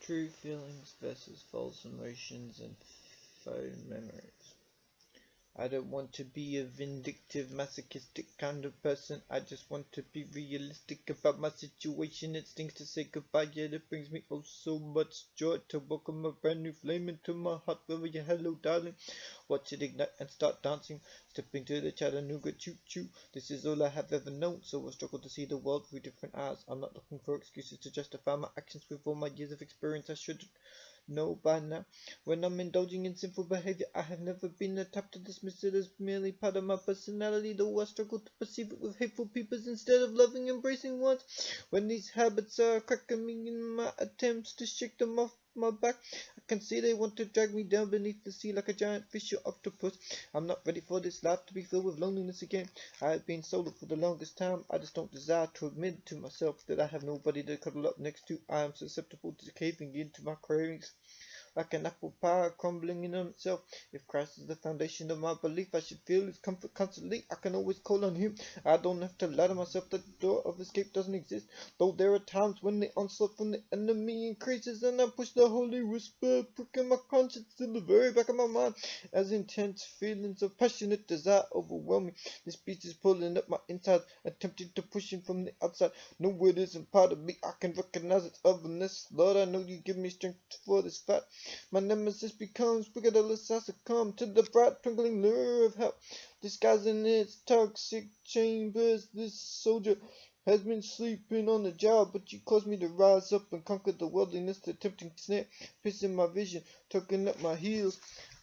True feelings versus false emotions and phone memories. I don't want to be a vindictive, masochistic kind of person. I just want to be realistic about my situation. It stings to say goodbye, yet it brings me oh so much joy to welcome a brand new flame into my heart. Hello, darling. Watch it ignite and start dancing. Stepping to the Chattanooga choo-choo. This is all I have ever known, so I struggle to see the world through different eyes. I'm not looking for excuses to justify my actions with all my years of experience. I should know by now. When I'm indulging in sinful behavior, I have never been the type to dismiss it as merely part of my personality, though I struggle to perceive it with hateful peoples instead of loving, embracing ones. When these habits are cracking me in my attempts to shake them off my back, I can see they want to drag me down beneath the sea like a giant fish or octopus. I'm not ready for this life to be filled with loneliness again. I have been solo for the longest time. I just don't desire to admit to myself that I have nobody to cuddle up next to. I am susceptible to caving into my cravings like an apple pie crumbling in on itself. If Christ is the foundation of my belief, I should feel his comfort constantly. I can always call on him. I don't have to lie to myself that the door of escape doesn't exist, though there are times when the onslaught from the enemy increases and I push the holy whisper, pricking my conscience to the very back of my mind as intense feelings of passionate desire overwhelm me. This beast is pulling up my inside, attempting to push him from the outside. No, it isn't part of me. I can recognize its otherness. Lord, I know you give me strength for this fight. My nemesis becomes pitiless. I succumb to the bright twinkling lure of hell, disguising its toxic chambers. This soldier has been sleeping on the job, but you caused me to rise up and conquer the worldliness, the tempting snare, piercing my vision, tugging at my heels.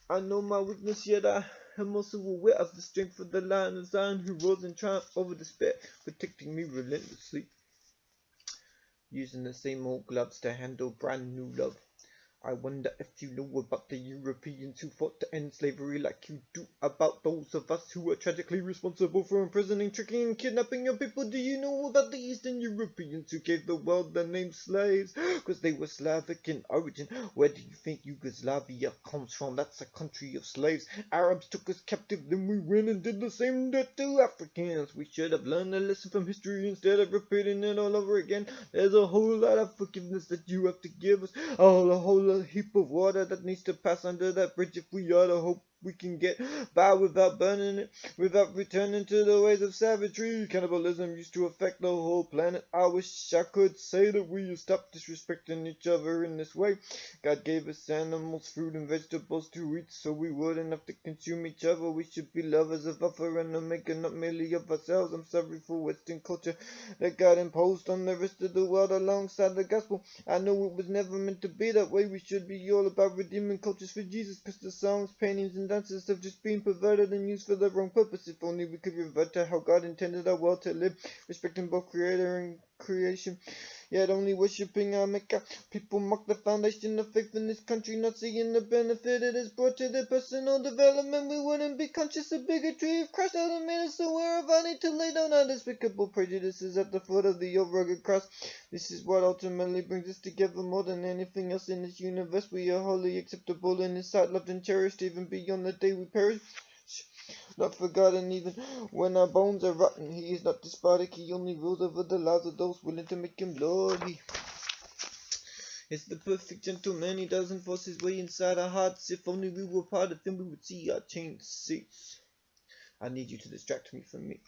I know my weakness, yet I am also aware of the strength of the Lion of Zion who roars in triumph over despair, protecting me relentlessly, using the same old gloves to handle brand new love. I wonder if you know about the Europeans who fought to end slavery like you do about those of us who are tragically responsible for imprisoning, tricking, and kidnapping your people. Do you know about the Eastern Europeans who gave the world the name slaves? Because they were Slavic in origin. Where do you think Yugoslavia comes from? That's a country of slaves. Arabs took us captive, then we went and did the same to Africans. We should have learned a lesson from history instead of repeating it all over again. There's a whole lot of forgiveness that you have to give us. A whole heap of water that needs to pass under that bridge if we are to hope we can get by without burning it, without returning to the ways of savagery. Cannibalism used to affect the whole planet. I wish I could say that we stop disrespecting each other in this way. God gave us animals, fruit and vegetables to eat so we wouldn't have to consume each other. We should be lovers of other and omega, not merely of ourselves. I'm sorry for Western culture that got imposed on the rest of the world alongside the gospel. I know it was never meant to be that way. We should be all about redeeming cultures for Jesus, because the songs, paintings, and dances have just been perverted and used for the wrong purpose. If only we could revert to how God intended our world to live, respecting both creator and creation, yet only worshipping our maker. People mock the foundation of faith in this country, not seeing the benefit it has brought to their personal development. We wouldn't be conscious of bigotry if Christ hadn't made us aware of our need to lay down our despicable prejudices at the foot of the old rugged cross. This is what ultimately brings us together more than anything else in this universe. We are wholly acceptable in His sight, loved and cherished even beyond the day we perish. Not forgotten even when our bones are rotten. He is not despotic, he only rules over the lives of those willing to make him Lord. He is the perfect gentleman, he doesn't force his way inside our hearts. If only we were part of him, we would see our chains cease. I need you to distract me from me.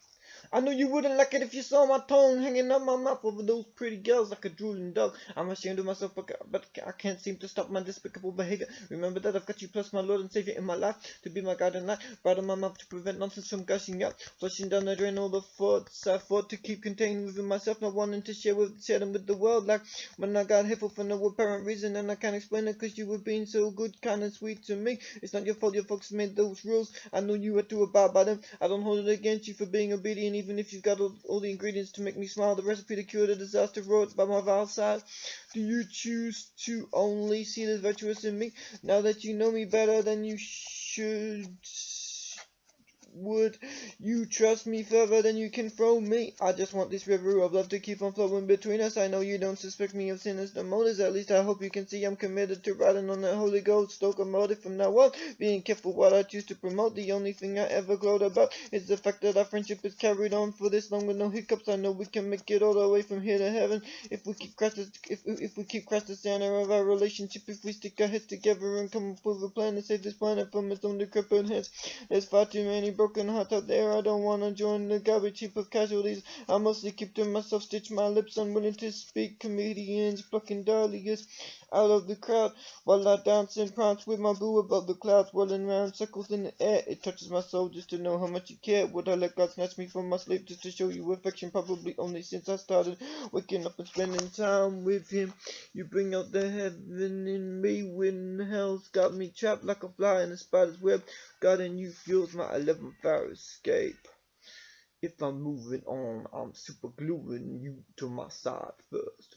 I know you wouldn't like it if you saw my tongue hanging out my mouth over those pretty girls like a drooling dog. I'm ashamed of myself, but I can't seem to stop my despicable behavior. Remember that I've got you plus my Lord and Savior in my life to be my God and light. Bottom my mouth to prevent nonsense from gushing out, flushing down the drain all the thoughts I fought to keep contained within myself, not wanting to share them with the world. Like when I got hateful for no apparent reason, and I can't explain it because you were being so good, kind and sweet to me. It's not your fault, your folks made those rules. I know you had to abide by them. I don't hold it against you for being obedient, even if you've got all the ingredients to make me smile. The recipe to cure the disaster wrought by my vile side. Do you choose to only see the virtuous in me, now that you know me better than you should? would you trust me further than you can throw me? I just want this river of love to keep on flowing between us. I know you don't suspect me of sinister motives. At least I hope you can see I'm committed to riding on that Holy Ghost locomotive from now on. Being careful what I choose to promote. The only thing I ever glowed about is the fact that our friendship is carried on for this long with no hiccups. I know we can make it all the way from here to heaven if we keep cross the center of our relationship. If we stick our heads together and come up with a plan to save this planet from its own decrepit heads. There's far too many broken hearts out there. I don't wanna join the garbage heap of casualties. I mostly keep to myself, stitch my lips, unwilling to speak. Comedians plucking dahlias out of the crowd while I dance and prance with my boo above the clouds, whirling round circles in the air. It touches my soul just to know how much you care. Would I let God snatch me from my sleep just to show you affection? Probably only since I started waking up and spending time with him. You bring out the heaven in me when hell's got me trapped like a fly in a spider's web. God in you fuels my 11th hour escape. If I'm moving on, I'm super gluing you to my side first.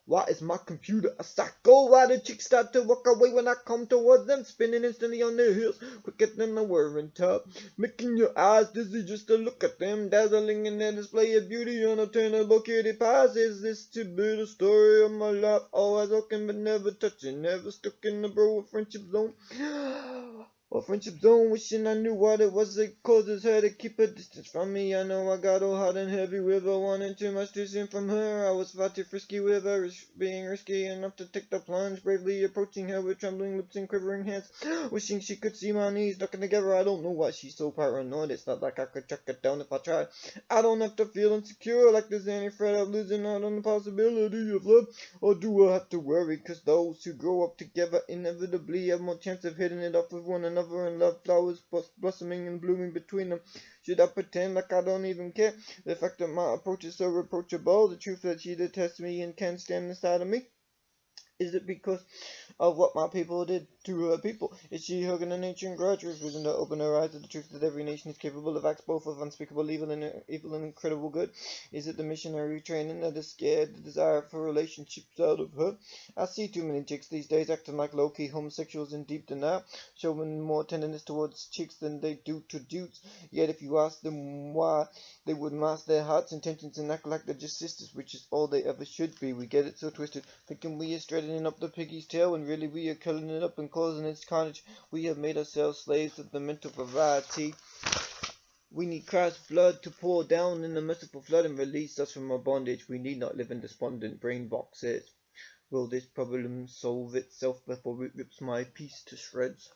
Why is my computer a psycho? Why do chicks start to walk away when I come towards them? Spinning instantly on their heels, quicker than a whirring tub. Making your eyes dizzy just to look at them. Dazzling in their display of beauty, unattainable cutie pies. Is this to be the story of my life? Always looking but never touching. Never stuck in the bro friendship zone. Or friendship zone, wishing I knew what it was that causes her to keep her distance from me. I know I got all hot and heavy with her, wanting too much too soon from her. I was far too frisky with her, being risky enough to take the plunge, bravely approaching her with trembling lips and quivering hands, wishing she could see my knees knocking together. I don't know why she's so paranoid, it's not like I could track her down if I tried. I don't have to feel insecure like there's any threat of losing out on the possibility of love, or do I have to worry, cause those who grow up together inevitably have more chance of hitting it off with one another and love flowers blossoming and blooming between them. Should I pretend like I don't even care? The fact that my approach is so reproachable, the truth that she detests me and can't stand the sight of me? Is it because of what my people did to her people? Is she hugging a nature grudge, refusing to open her eyes to the truth that every nation is capable of acts both of unspeakable evil and incredible good? Is it the missionary training that has scared the desire for relationships out of her? I see too many chicks these days acting like low-key homosexuals in deep denial, showing more tenderness towards chicks than they do to dudes. Yet if you ask them why, they would mask their hearts' intentions and act like they're just sisters, which is all they ever should be. We get it so twisted, thinking we are straightening up the piggy's tail when really we are curling it up and causing its carnage. We have made ourselves slaves of the mental variety. We need Christ's blood to pour down in the merciful flood and release us from our bondage. We need not live in despondent brain boxes. Will this problem solve itself before it rips my peace to shreds?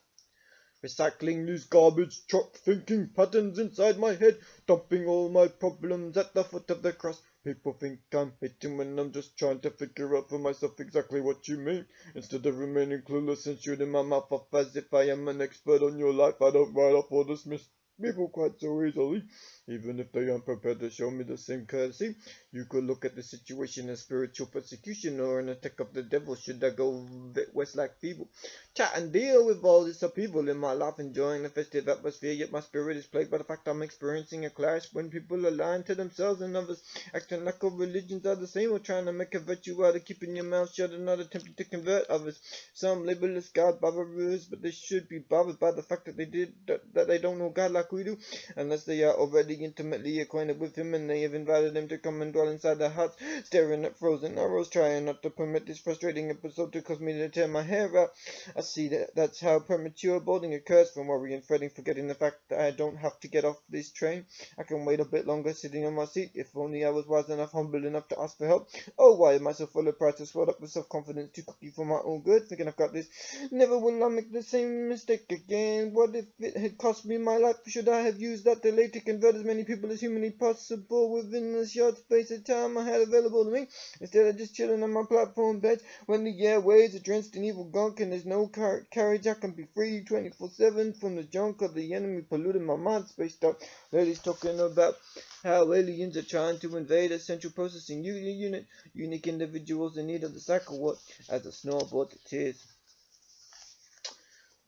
Recycling these garbage truck thinking patterns inside my head, dumping all my problems at the foot of the cross. People think I'm hating when I'm just trying to figure out for myself exactly what you mean. Instead of remaining clueless and shooting my mouth off as if I am an expert on your life, I don't write off or dismiss people quite so easily, even if they aren't prepared to show me the same courtesy. You could look at the situation as spiritual persecution or an attack of the devil should I go west like feeble. Chat and deal with all this upheaval in my life, enjoying the festive atmosphere, yet my spirit is plagued by the fact I'm experiencing a clash when people are lying to themselves and others, acting like all religions are the same, or trying to make a virtue out of keeping your mouth shut and not attempting to convert others. Some label as God botherers, but they should be bothered by the fact that they don't know God like we do, unless they are already intimately acquainted with him and they have invited him to come and dwell inside their hearts, staring at frozen arrows, trying not to permit this frustrating episode to cause me to tear my hair out. I see that's how premature bolding occurs, from worry and fretting, forgetting the fact that I don't have to get off this train. I can wait a bit longer sitting on my seat. If only I was wise enough, humble enough to ask for help. Oh, why am I so full of pride to swell up with self-confidence to cookie for my own good, thinking I've got this? Never will I make the same mistake again. What if it had cost me my life? Should I have used that delay to convert as many people as humanly possible within the short space of time I had available to me, instead of just chilling on my platform bench when the airwaves are drenched in evil gunk and there's no carriage? I can be free 24/7 from the junk of the enemy polluting my mind space stuff. Ladies talking about how aliens are trying to invade a central processing unit, unique individuals in need of the cycle what as a snowball to tears.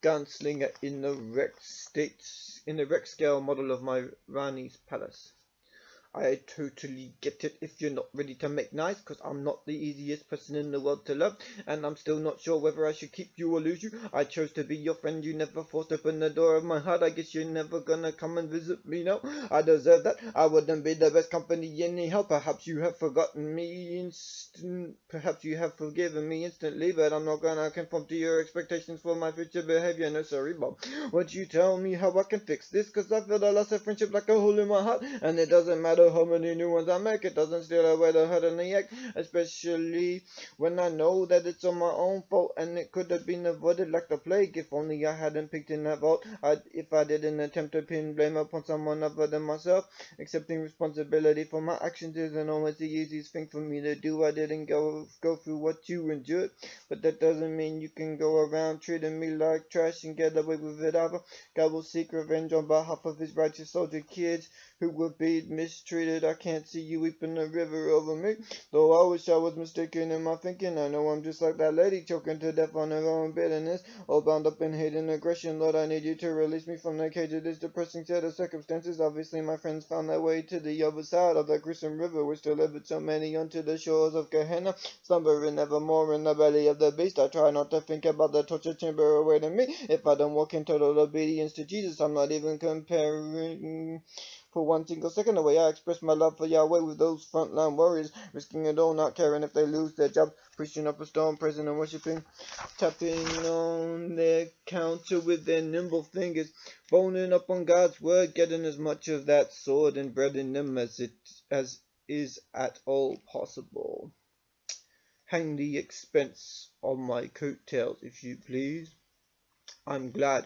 Gunslinger in the Rex scale model of my Rani's palace. I totally get it if you're not ready to make nice, cause I'm not the easiest person in the world to love, and I'm still not sure whether I should keep you or lose you. I chose to be your friend, you never forced open the door of my heart. I guess you're never gonna come and visit me now. I deserve that. I wouldn't be the best company anyhow. Perhaps you have forgotten me perhaps you have forgiven me instantly, but I'm not gonna conform to your expectations for my future behavior. No, sorry, Bob. Won't you tell me how I can fix this? Cause I feel I lost a friendship like a hole in my heart, and it doesn't matter how many new ones I make, it doesn't steal away the hurt and the ache, especially when I know that it's on my own fault and it could have been avoided like the plague. If only I hadn't picked in that vault. If I didn't attempt to pin blame upon someone other than myself. Accepting responsibility for my actions isn't always the easiest thing for me to do. I didn't go through what you endured, but that doesn't mean you can go around treating me like trash and get away with it either. God will seek revenge on behalf of his righteous soldier kids who were being mistreated. I can't see you weeping a river over me, though I wish I was mistaken in my thinking. I know I'm just like that lady, choking to death on her own bitterness, all bound up in hate and aggression. Lord, I need you to release me from the cage of this depressing set of circumstances. Obviously, my friends found their way to the other side of that gruesome river, which delivered so many unto the shores of Gehenna, slumbering evermore in the belly of the beast. I try not to think about the torture chamber awaiting me. If I don't walk in total obedience to Jesus, I'm not even comparing for one single second away. I express my love for Yahweh with those frontline warriors, risking it all, not caring if they lose their jobs, preaching up a storm, praising and worshiping, tapping on their counter with their nimble fingers, boning up on God's word, getting as much of that sword and bread in them as is at all possible. Hang the expense on my coattails, if you please. I'm glad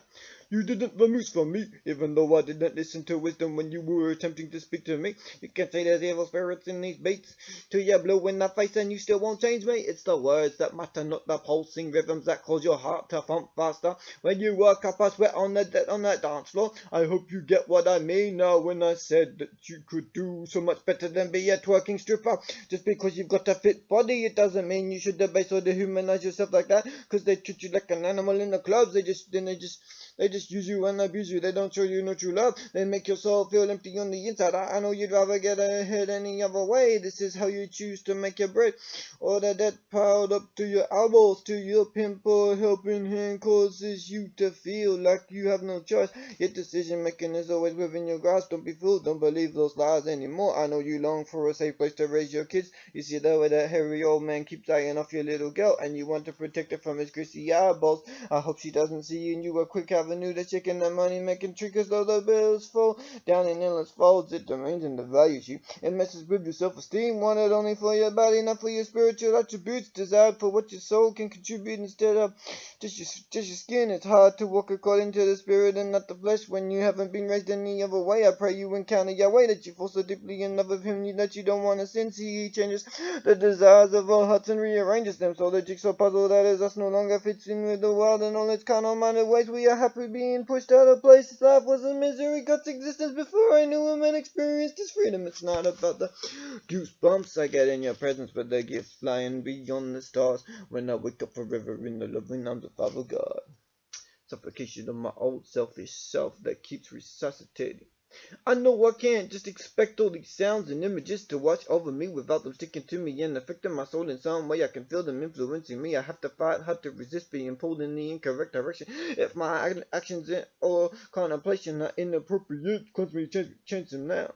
you didn't vamoose from me, even though I didn't listen to wisdom when you were attempting to speak to me. You can say there's evil spirits in these beats till you blow in the face and you still won't change me. It's the words that matter, not the pulsing rhythms that cause your heart to thump faster. When you work up a sweat on that dance floor, I hope you get what I mean now when I said that you could do so much better than be a twerking stripper. Just because you've got a fit body, it doesn't mean you should debase or dehumanize yourself like that, because they treat you like an animal in the clubs. They just use you and abuse you. They don't show you no true love. They make your soul feel empty on the inside. I know you'd rather get ahead any other way. This is how you choose to make your bread. Or the debt piled up to your elbows, to your pimple helping hand causes you to feel like you have no choice. Your decision making is always within your grasp. Don't be fooled. Don't believe those lies anymore. I know you long for a safe place to raise your kids. You see the way that hairy old man keeps eyeing off your little girl, and you want to protect her from his greasy eyeballs. I hope she doesn't see you and you a quick avenue to chicken the money making trick, as though the bills fall down in endless folds. It demeans and devalues you. It messes with your self-esteem, wanted only for your body, not for your spiritual attributes, desired for what your soul can contribute instead of just your skin. It's hard to walk according to the spirit and not the flesh when you haven't been raised any other way. I pray you encounter Yahweh, that you fall so deeply in love with him that you don't want to sin. See, he changes the desires of our hearts and rearranges them, so the jigsaw puzzle that is us no longer fits in with the world and all its carnal-minded ways. We are happy being pushed out of place. His life was a misery, God's existence before I knew him and experienced his freedom. It's not about the goosebumps I get in your presence, but the gifts flying beyond the stars when I wake up forever in the loving arms of Father God. Suffocation of my old selfish self that keeps resuscitating. I know I can't just expect all these sounds and images to wash over me without them sticking to me and affecting my soul in some way. I can feel them influencing me. I have to fight hard to resist being pulled in the incorrect direction. If my actions or contemplation are inappropriate, cause me to change them now.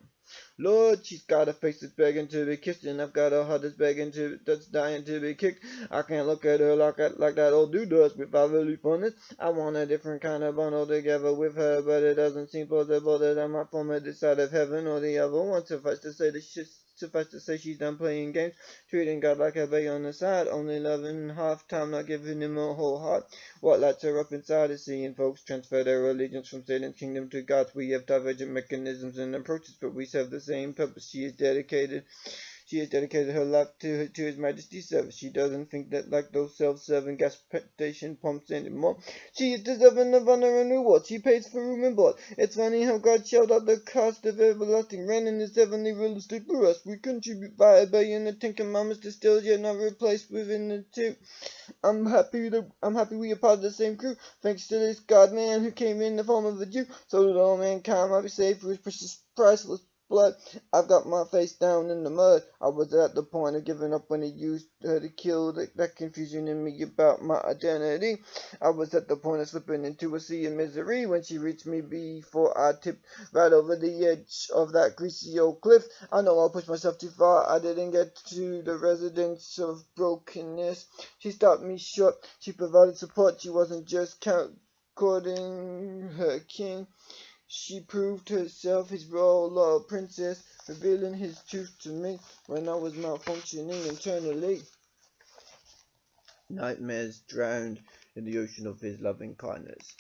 Lord, she's got a face that's begging to be kissed, and I've got a heart that's dying to be kicked. I can't look at her like that old dude does without really honest. I want a different kind of bond altogether with her, but it doesn't seem possible that I might form this side of heaven or the other one. Suffice to say she's done playing games, treating God like a baby on the side, only loving half time, not giving him a whole heart. What lights her up inside is seeing folks transfer their allegiance from Satan's kingdom to God's. We have divergent mechanisms and approaches, but we serve the same purpose. She has dedicated her life to His Majesty's service. She doesn't think that like those self-serving gas station pumps anymore. She is deserving of honor and reward. She pays for room and board. It's funny how God shelled out the cost of everlasting rent in His heavenly real estate for us. We contribute by obeying the Ten Commandments, distilled yet not replaced within the two. I'm happy we are part of the same crew, thanks to this God-man who came in the form of a Jew, so that all mankind might be saved through His precious priceless blood. I've got my face down in the mud. I was at the point of giving up when he used her to kill that confusion in me about my identity. I was at the point of slipping into a sea of misery when she reached me before I tipped right over the edge of that greasy old cliff. I know I pushed myself too far. I didn't get to the residence of brokenness. She stopped me short. She provided support. She wasn't just courting her king. She proved herself his royal princess, revealing his truth to me when I was malfunctioning internally. Nightmares drowned in the ocean of his loving kindness.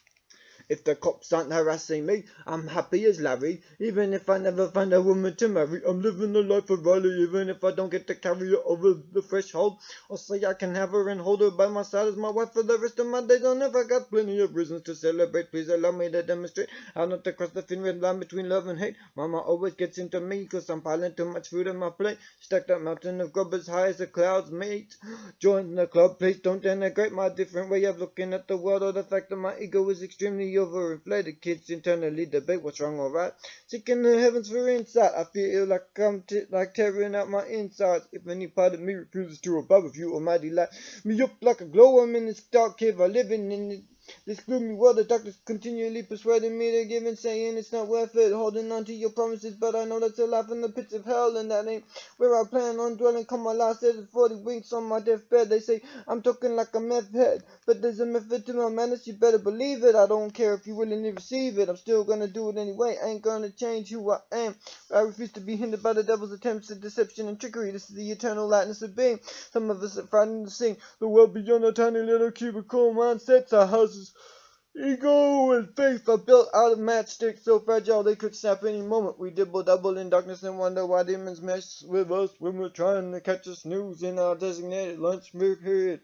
If the cops aren't harassing me, I'm happy as Larry. Even if I never find a woman to marry, I'm living the life of Riley. Even if I don't get to carry her over the threshold, I'll say I can have her and hold her by my side as my wife for the rest of my days. I've never got plenty of reasons to celebrate. Please allow me to demonstrate how not to cross the thin red line between love and hate. Mama always gets into me cause I'm piling too much food on my plate. Stacked up mountain of grub as high as the clouds, mate. Join the club, please don't denigrate my different way of looking at the world or the fact that my ego is extremely overinflated. Kids internally debate what's wrong or right, seeking the heavens for insight. I feel like I'm like tearing out my insides. If any part of me refuses to abide with you, Almighty, light me up like a glow. I'm in this dark cave, I live in this gloomy world. The doctors continually persuading me to give and saying it's not worth it, holding on to your promises, but I know that's a life in the pits of hell, and that ain't where I plan on dwelling. Come my last day, 40 winks on my deathbed. They say I'm talking like a meth head, but there's a method to my madness, you better believe it. I don't care if you willingly receive it, I'm still gonna do it anyway. I ain't gonna change who I am. I refuse to be hindered by the devil's attempts at deception and trickery. This is the eternal lightness of being. Some of us are frightened to sing the world beyond our tiny little cubicle mindsets. Our houses, ego and faith are built out of matchsticks, so fragile they could snap any moment. We dibble-double in darkness and wonder why demons mess with us when we're trying to catch a snooze in our designated lunch period.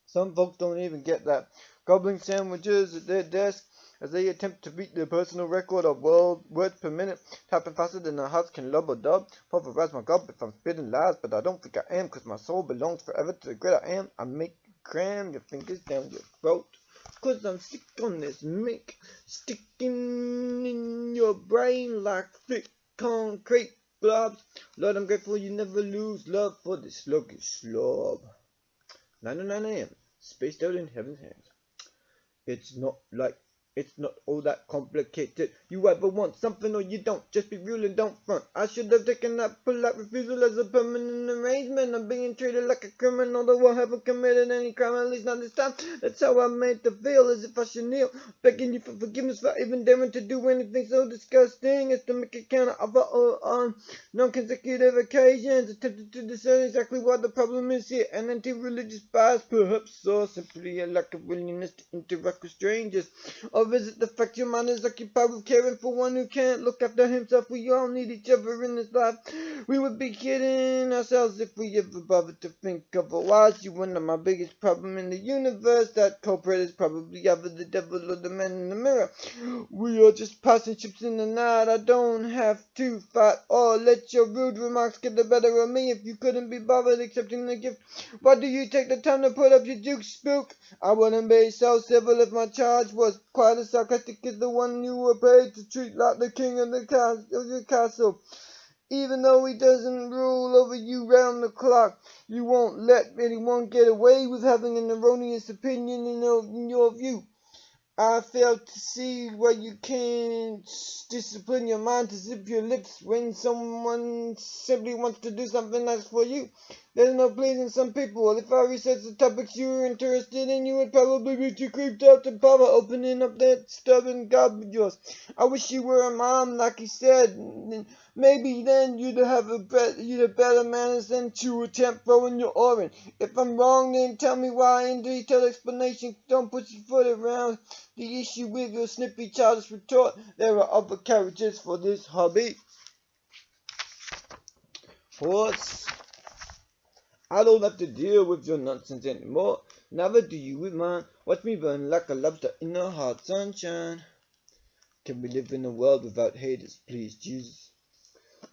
Some folks don't even get that. Gobbling sandwiches at their desk as they attempt to beat their personal record of words per minute, tapping faster than their hearts can lub or dub. Pulverize my gob if I'm spitting lies, but I don't think I am, cause my soul belongs forever to the great I am. I make you cram your fingers down your throat, cause I'm sick on this mink, sticking in your brain like thick concrete globs. Lord, I'm grateful you never lose love for this sluggish slob. 9:09 AM, spaced out in heaven's hands. It's not all that complicated. You either want something or you don't. Just be real and don't front. I should have taken that polite refusal as a permanent arrangement. I'm being treated like a criminal, though I haven't committed any crime, at least not this time. That's how I made to feel, as if I should kneel, begging you for forgiveness for even daring to do anything so disgusting as to make a counter offer on non-consecutive occasions, attempted to discern exactly what the problem is here. An anti-religious bias, perhaps, or simply a lack of willingness to interact with strangers. Or is it the fact your mind is occupied with caring for one who can't look after himself? We all need each other in this life. We would be kidding ourselves if we ever bothered to think otherwise. You are not my biggest problem in the universe. That culprit is probably either the devil or the man in the mirror. We are just passing ships in the night. I don't have to fight or let your rude remarks get the better of me. If you couldn't be bothered accepting the gift, why do you take the time to put up your juke spook? I wouldn't be so civil if my charge was quite as sarcastic as the one you were paid to treat like the king of your castle. Even though he doesn't rule over you round the clock, you won't let anyone get away with having an erroneous opinion in your view. I fail to see why you can't discipline your mind to zip your lips when someone simply wants to do something nice for you. There's no pleasing some people. If I researched the topics you were interested in, you would probably be too creeped out to bother opening up that stubborn gob of yours. I wish you were a mom, like you said. Maybe then you'd have better manners than to attempt throwing your oar in. If I'm wrong, then tell me why in detailed explanation. Don't put your foot around the issue with your snippy childish retort. There are other carriages for this hobby. Horse, I don't have to deal with your nonsense anymore. Never do you with mine. Watch me burn like a lobster in the hot sunshine. Can we live in a world without haters, please, Jesus?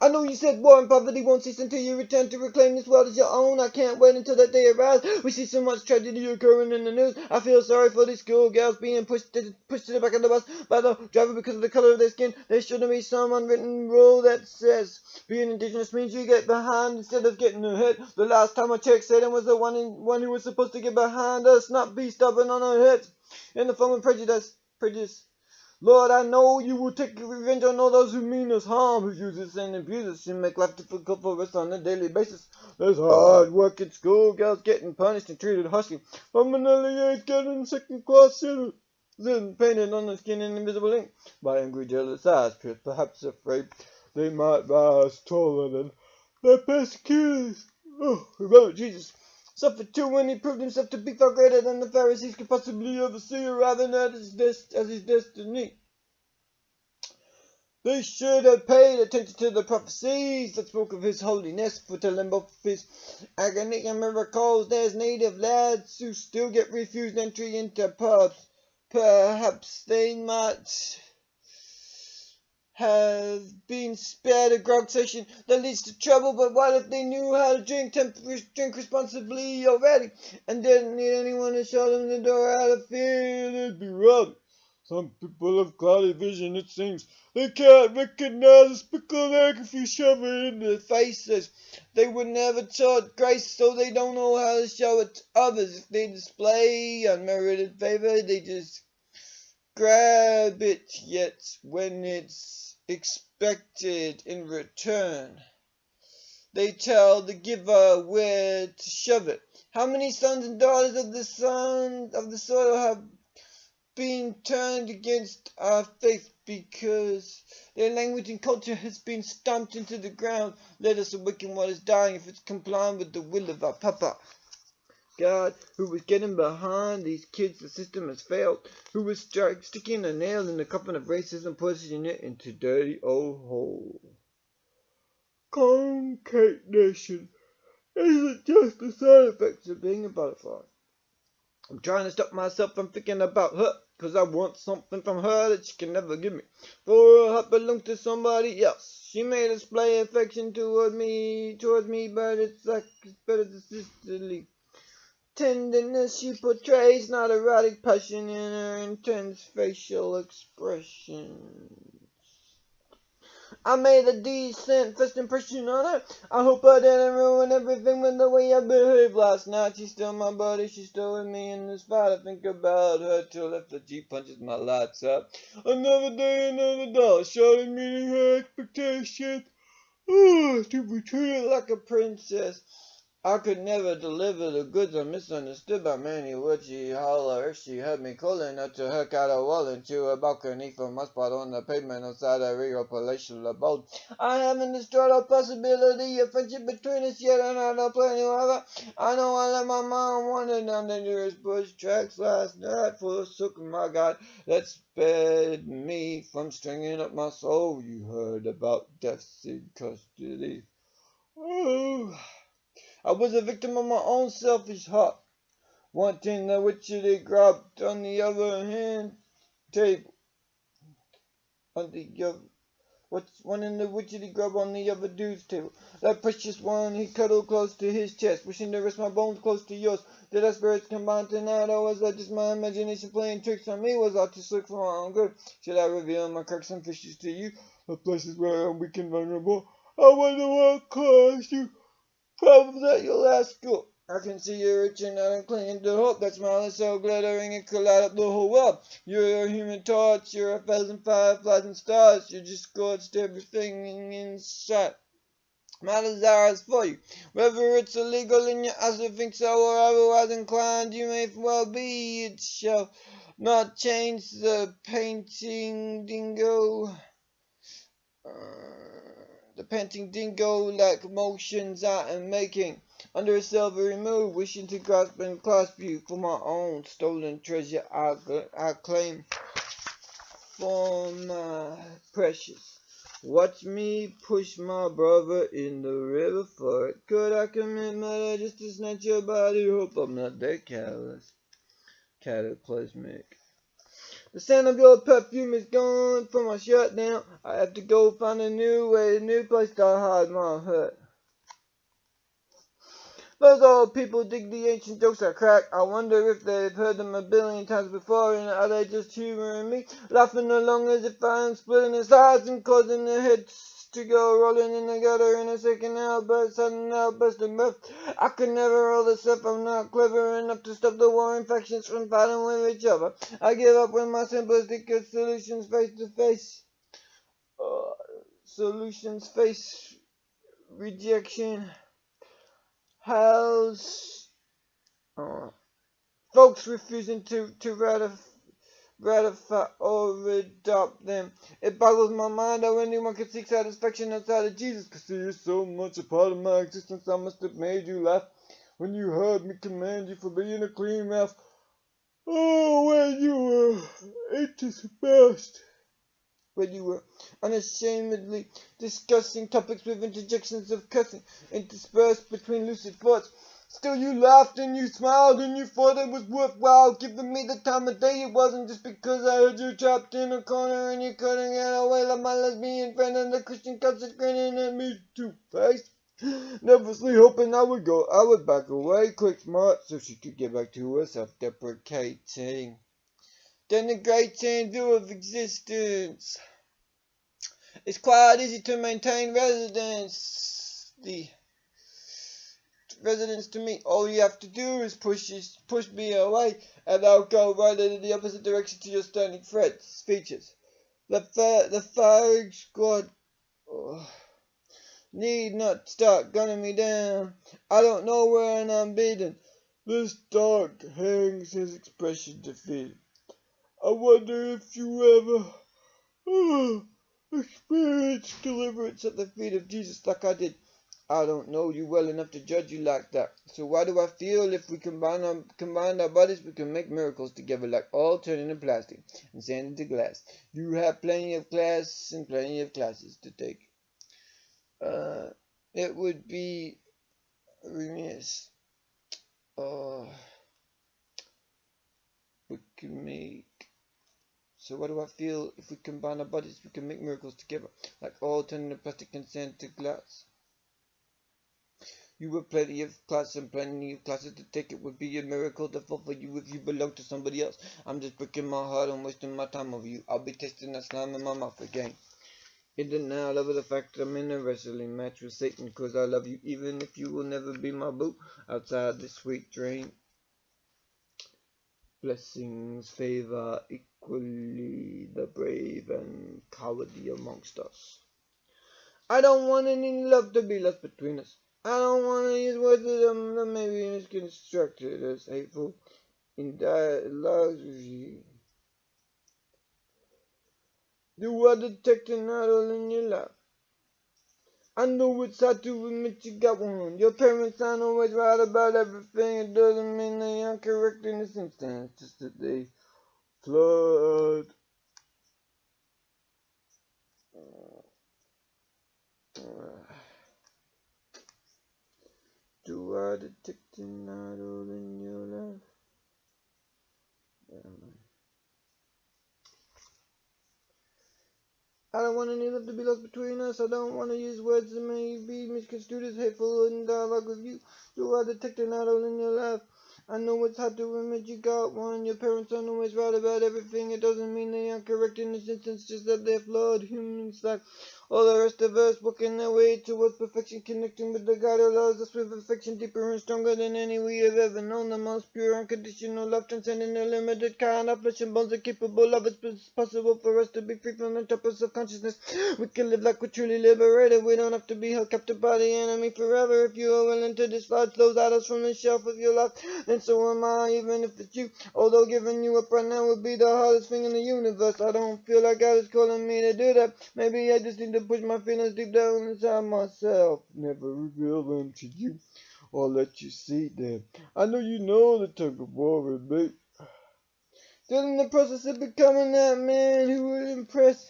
I know you said war and poverty won't cease until you return to reclaim this world as your own. I can't wait until that day arrives. We see so much tragedy occurring in the news. I feel sorry for these schoolgirls being pushed to the back of the bus by the driver because of the color of their skin. There shouldn't be some unwritten rule that says being indigenous means you get behind instead of getting ahead. The last time I checked, Satan was the one who was supposed to get behind us, not be stubborn on our heads in the form of prejudice. Lord, I know you will take revenge on all those who mean us harm, who use us and abuse us and make life difficult for us on a daily basis. There's hard-working schoolgirls getting punished and treated harshly. From an early age, getting second-class citizens painted on the skin in invisible ink by angry, jealous eyes, perhaps afraid they might rise taller than their persecutors. Oh, remember Jesus suffered too when he proved himself to be far greater than the Pharisees could possibly ever see, arriving at his destiny. They should have paid attention to the prophecies that spoke of his holiness, foretelling both his agony and miracles. There's native lads who still get refused entry into pubs. Perhaps they might have been spared a grog session that leads to trouble, but what if they knew how to drink responsibly already, and didn't need anyone to show them the door out of fear they'd be robbed? Some people have cloudy vision, it seems. They can't recognize a speckled egg if you shove it in their faces. They were never taught grace, so they don't know how to show it to others. If they display unmerited favor, they just grab it, yet when it's expected in return, they tell the giver where to shove it. How many sons and daughters of the soil have been turned against our faith because their language and culture has been stomped into the ground? Let us awaken what is dying if it's complying with the will of our Papa. God, who was getting behind these kids, the system has failed, who was sticking a nail in the coffin of racism, pushing it into dirty old hole. Concatenation isn't just the side effects of being a butterfly. I'm trying to stop myself from thinking about her, because I want something from her that she can never give me. For her heart belongs to somebody else. She may display affection towards me, but it's better to sisterly tenderness she portrays, not erotic passion in her intense facial expressions. I made a decent first impression on her. I hope I didn't ruin everything with the way I behaved last night. She's still my buddy, she's still with me in this fight. I think about her till after G punches my lights up. Another day, another dollar, short of meeting her expectations. To be treated like a princess. I could never deliver the goods. I'm misunderstood by many. Would she holler if she heard me calling her to her cat a wall into a balcony from my spot on the pavement outside a real palatial abode? I haven't destroyed all possibility of friendship between us yet, and I don't plan to ever. I know I let my mom wander down the nearest bush tracks last night, forsook my God that spared me from stringing up my soul. You heard about deaths in custody. Oh. I was a victim of my own selfish heart, wanting the witchery grabbed on the other hand table. Wanting the witchery grub on the other dude's table. That precious one he cuddled close to his chest, wishing to rest my bones close to yours. Did our spirits combine tonight, or was that just my imagination playing tricks on me? Was I too slick for my own good? Should I reveal my cracks and fishes to you, the places where I'm weak and vulnerable? I wonder what caused you. Probably that your last school. I can see you reaching out and clinging to hope. That smile is so glittering it could light up the whole world. You're a human torch, you're 1,000 fireflies and stars. You just scorched everything inside. My desire is for you. Whether it's illegal in your eyes to think so or otherwise inclined, you may well be. It shall not change the painting dingo. The panting dingo-like motions I am making under a silvery moon, wishing to grasp and clasp you for my own stolen treasure I claim for my precious. Watch me push my brother in the river for it. Could I commit murder just to snatch your body? Hope I'm not that callous. Cataclysmic. The scent of your perfume is gone from my shirt now. I have to go find a new place to hide my hurt. Those old people dig the ancient jokes I crack. I wonder if they've heard them a billion times before, and are they just humoring me? Laughing along as if I'm splitting his sides and causing their heads to go rolling in the gutter in a sudden outburst of mirth. I could never roll this up. I'm not clever enough to stop the warring factions from fighting with each other. I give up with my simplistic solutions face to face. Solutions face rejection. How's folks refusing to ratify or adopt them? It boggles my mind how anyone can seek satisfaction outside of Jesus, 'cause he is so much a part of my existence. I must have made you laugh when you heard me command you for being a clean mouth. Oh, when you were interspersed. When you were unashamedly discussing topics with interjections of cussing, interspersed between lucid thoughts. Still you laughed and you smiled and you thought it was worthwhile giving me the time of day. It wasn't just because I heard you trapped in a corner and you couldn't get away like my lesbian friend and the Christian concert grinning at me two-faced. Nervously hoping I would back away quick smart so she could get back to her self-deprecating, denigrating view of existence. It's quite easy to maintain residence to me. All you have to do is push me away, and I'll go right in the opposite direction to your stunning features. The firing squad need not start gunning me down. I don't know where I'm beaten. This dog hangs his expression defeated. I wonder if you ever experienced deliverance at the feet of Jesus like I did. I don't know you well enough to judge you like that. So why do I feel if we combine our bodies, we can make miracles together, like all turning to plastic and sand into glass. You have plenty of class and plenty of classes to take. It would be remiss. We can make. So what do I feel if we combine our bodies, we can make miracles together, like all turning to plastic and sand to glass. You have plenty of class and plenty of classes to take. It would be a miracle to fulfill you if you belong to somebody else. I'm just breaking my heart and wasting my time over you. I'll be tasting that slime in my mouth again. In denial over the fact I'm in a wrestling match with Satan, 'cause I love you even if you will never be my boo outside this sweet dream. Blessings favor equally the brave and cowardly amongst us. I don't want any love to be lost between us. I don't want to use words that may be misconstrued as hateful in dialogues with you. Do I detect an idol in your life? I know it's hard to admit you got one. Your parents aren't always right about everything. It doesn't mean they aren't correct in this instance. Just that they flood. Do I detect an idol in your life? I don't want any love to be lost between us. I don't want to use words that may be misconstrued as hateful in dialogue with you. Do I detect an idol in your life? I know it's hard to admit you got one. Your parents aren't always right about everything. It doesn't mean they aren't correct in this instance, just that they're flawed humans like all the rest of us, working their way towards perfection, connecting with the God who loves us with affection deeper and stronger than any we have ever known. The most pure, unconditional love, transcending the limited kind of flesh and bones are capable of. It's possible for us to be free from the top of subconsciousness. We can live like we're truly liberated. We don't have to be held captive by the enemy forever. If you are willing to dislodge those idols from the shelf of your life, then so am I, even if it's you. Although giving you up right now would be the hardest thing in the universe, I don't feel like God is calling me to do that. Maybe I just need to push my feelings deep down inside myself. Never reveal them to you or let you see them. I know you know the tug of war with me. Still in the process of becoming that man who would impress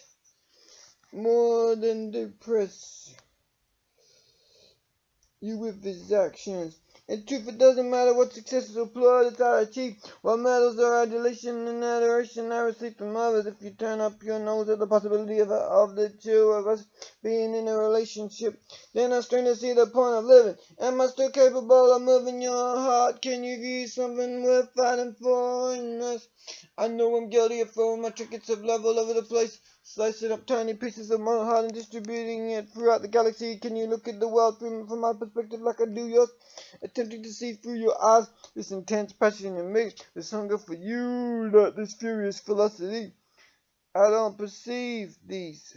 more than depress you with his actions. In truth, it doesn't matter what successes or plaudits I achieve, what medals or adulation and adoration I receive from others. If you turn up your nose at the possibility of the two of us being in a relationship, then I strain to see the point of living. Am I still capable of moving your heart? Can you view something worth fighting for in us? I know I'm guilty of throwing my trinkets of love all over the place, slicing up tiny pieces of my heart and distributing it throughout the galaxy. Can you look at the world from my perspective like I do yours? Attempting to see through your eyes this intense passion in me, this hunger for you, not this furious philosophy. I don't perceive these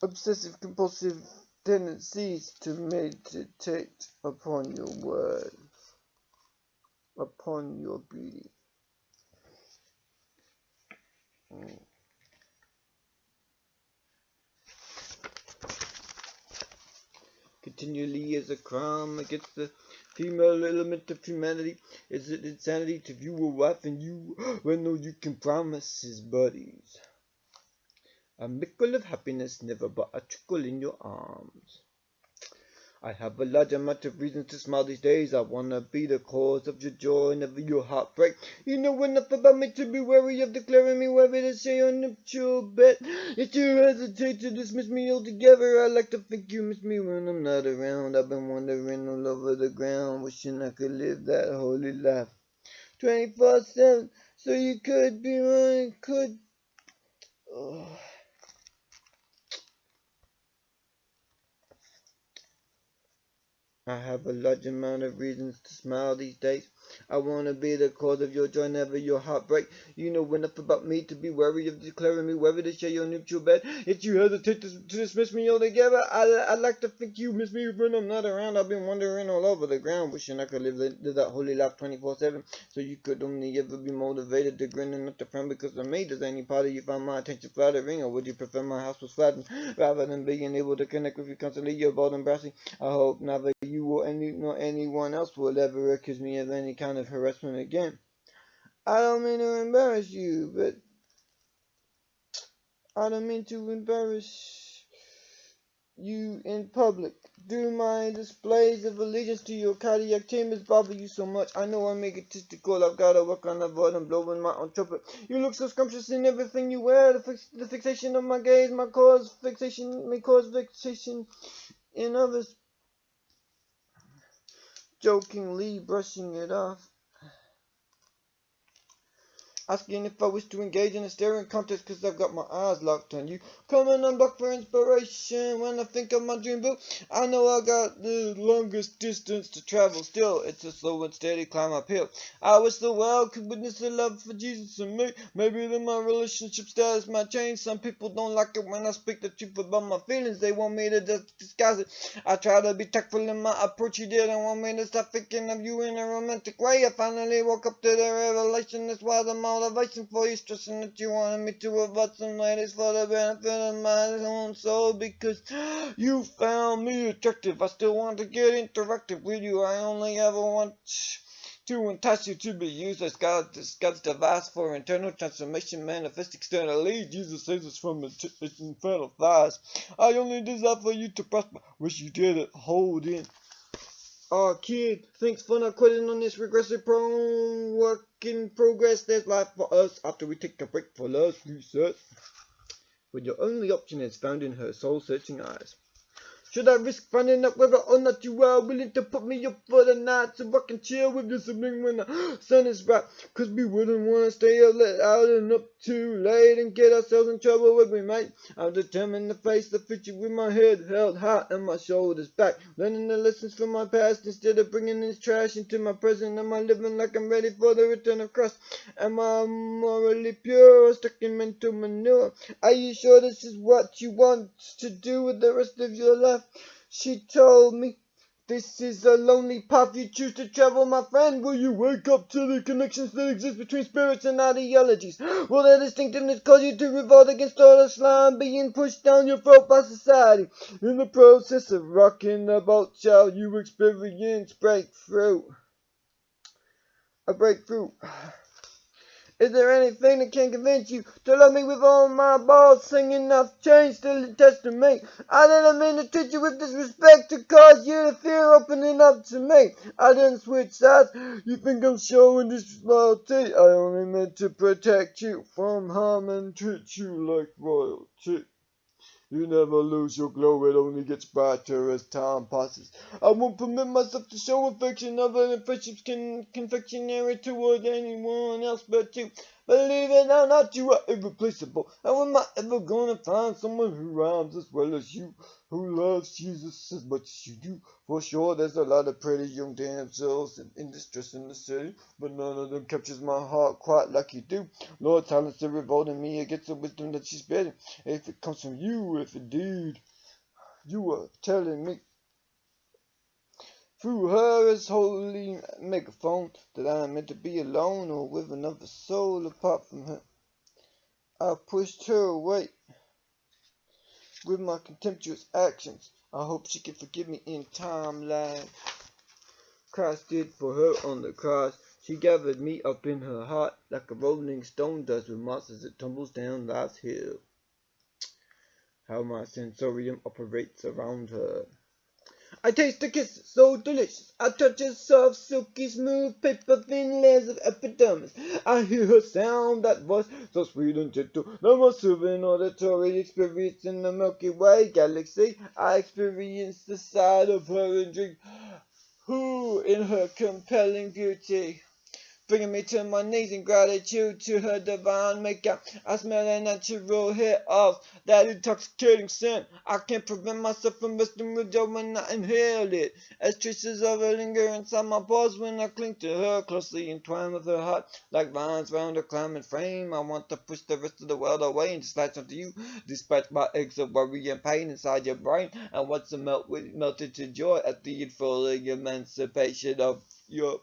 obsessive compulsive tendencies to meditate upon your word, upon your beauty. Continually as a crime against the female element of humanity. Is it insanity to view a wife and you when all you can promise is buddies? A mickle of happiness, never but a trickle in your arms. I have a large amount of reasons to smile these days. I wanna be the cause of your joy, never your heartbreak. You know enough about me to be wary of declaring me worthy to share your nuptial bed. If you hesitate to dismiss me altogether, I like to think you miss me when I'm not around. I've been wandering all over the ground, wishing I could live that holy life 24/7, so you could be mine, could. Oh. I have a large amount of reasons to smile these days. I want to be the cause of your joy, never your heartbreak. You know enough about me to be wary of declaring me worthy to share your nuptial bed. If you hesitate to dismiss me altogether, I like to think you miss me when I'm not around. I've been wandering all over the ground, wishing I could live that holy life 24/7, so you could only ever be motivated to grin and not to frown because of me. Does any part of you find my attention flattering, or would you prefer my house was flattened rather than being able to connect with you constantly? You're bold and brassy. I hope neither you or anyone else will ever accuse me of any kind of harassment again. I don't mean to embarrass you, but I don't mean to embarrass you in public. Do my displays of allegiance to your cardiac chambers bother you so much? I know I'm egotistical. I've got to work on the void and blowing my own trumpet. You look so scrumptious in everything you wear. The fixation of my gaze may cause fixation in others. Jokingly brushing it off. Asking if I wish to engage in a staring contest because I've got my eyes locked on you. Coming unblocked for inspiration when I think of my dream book. I know I got the longest distance to travel. Still, it's a slow and steady climb uphill. I wish the world could witness the love for Jesus and me. Maybe then my relationship status might change. Some people don't like it when I speak the truth about my feelings. They want me to just disguise it. I try to be tactful in my approach. You didn't want me to stop thinking of you in a romantic way. I finally woke up to the revelation. That's why the motivation for you, stressing that you wanted me to avoid some ladies for the benefit of my own soul because you found me attractive. I still want to get interactive with you. I only ever want to entice you to be used as God's device for internal transformation, manifest externally. Jesus saves us from infernal fires. I only desire for you to prosper. Wish you did it. Hold in. Oh, kid, thanks for not quitting on this regressive work in progress. There's life for us after we take a break for love reset. When your only option is found in her soul-searching eyes. Should I risk finding out whether or not you are willing to put me up for the night so I can chill with your sibling when the sun is bright? Cause we wouldn't want to stay out and up too late and get ourselves in trouble, would we, mate? I'm determined to face the future with my head held high and my shoulders back, learning the lessons from my past instead of bringing this trash into my present. Am I living like I'm ready for the return of Christ? Am I morally pure or stuck in mental manure? Are you sure this is what you want to do with the rest of your life? She told me, this is a lonely path you choose to travel, my friend. Will you wake up to the connections that exist between spirits and ideologies? Will their distinctiveness cause you to revolt against all the slime being pushed down your throat by society? In the process of rocking the boat, shall you experience breakthrough? A breakthrough. Is there anything that can convince you to love me with all my balls? Singing enough change still attached to me. I didn't mean to treat you with disrespect to cause you to fear opening up to me. I didn't switch sides. You think I'm showing disloyalty? I only meant to protect you from harm and treat you like royalty. You never lose your glow, it only gets brighter as time passes. I won't permit myself to show affection other than friendship's confectionery toward anyone else but you. Believe it or not, you are irreplaceable. How am I ever gonna find someone who rhymes as well as you, who loves Jesus as much as you do? For sure, there's a lot of pretty young damsels in distress in the city, but none of them captures my heart quite like you do. Lord, silence the revolt in me against the wisdom that she's spreading. If it comes from you, if indeed you are telling me through her as holy megaphone that I am meant to be alone or with another soul apart from her. I pushed her away with my contemptuous actions. I hope she can forgive me in time like Christ did for her on the cross. She gathered me up in her heart like a rolling stone does with moss as it tumbles down life's hill. How my sensorium operates around her. I taste a kiss so delicious. I touch a soft, silky, smooth, paper thin layers of epidermis. I hear her sound, that voice so sweet and gentle. No more soothing auditory experience in the Milky Way galaxy. I experience the side of her and drink who in her compelling beauty, bringing me to my knees in gratitude to her divine maker. I smell a natural hit of that intoxicating scent. I can't prevent myself from resting with joy when I inhale it, as traces of her linger inside my pores when I cling to her, closely entwined with her heart, like vines round her climbing frame. I want to push the rest of the world away and just latch onto you, despite my aches of worry and pain inside your brain. I want to melt into joy at the unfolding emancipation of your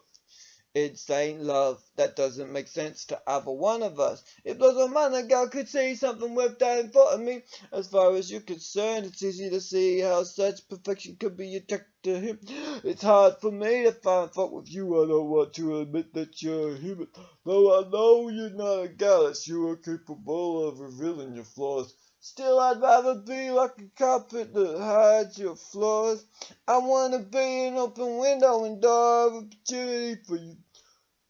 insane love that doesn't make sense to either one of us. It blows my mind that God could see something worth dying for in me. As far as you're concerned, it's easy to see how such perfection could be attracted to him. It's hard for me to find fault with you. I don't want to admit that you're human. Though I know you're not a goddess, you are capable of revealing your flaws. Still, I'd rather be like a carpet that hides your flaws. I want to be an open window and door of opportunity for you.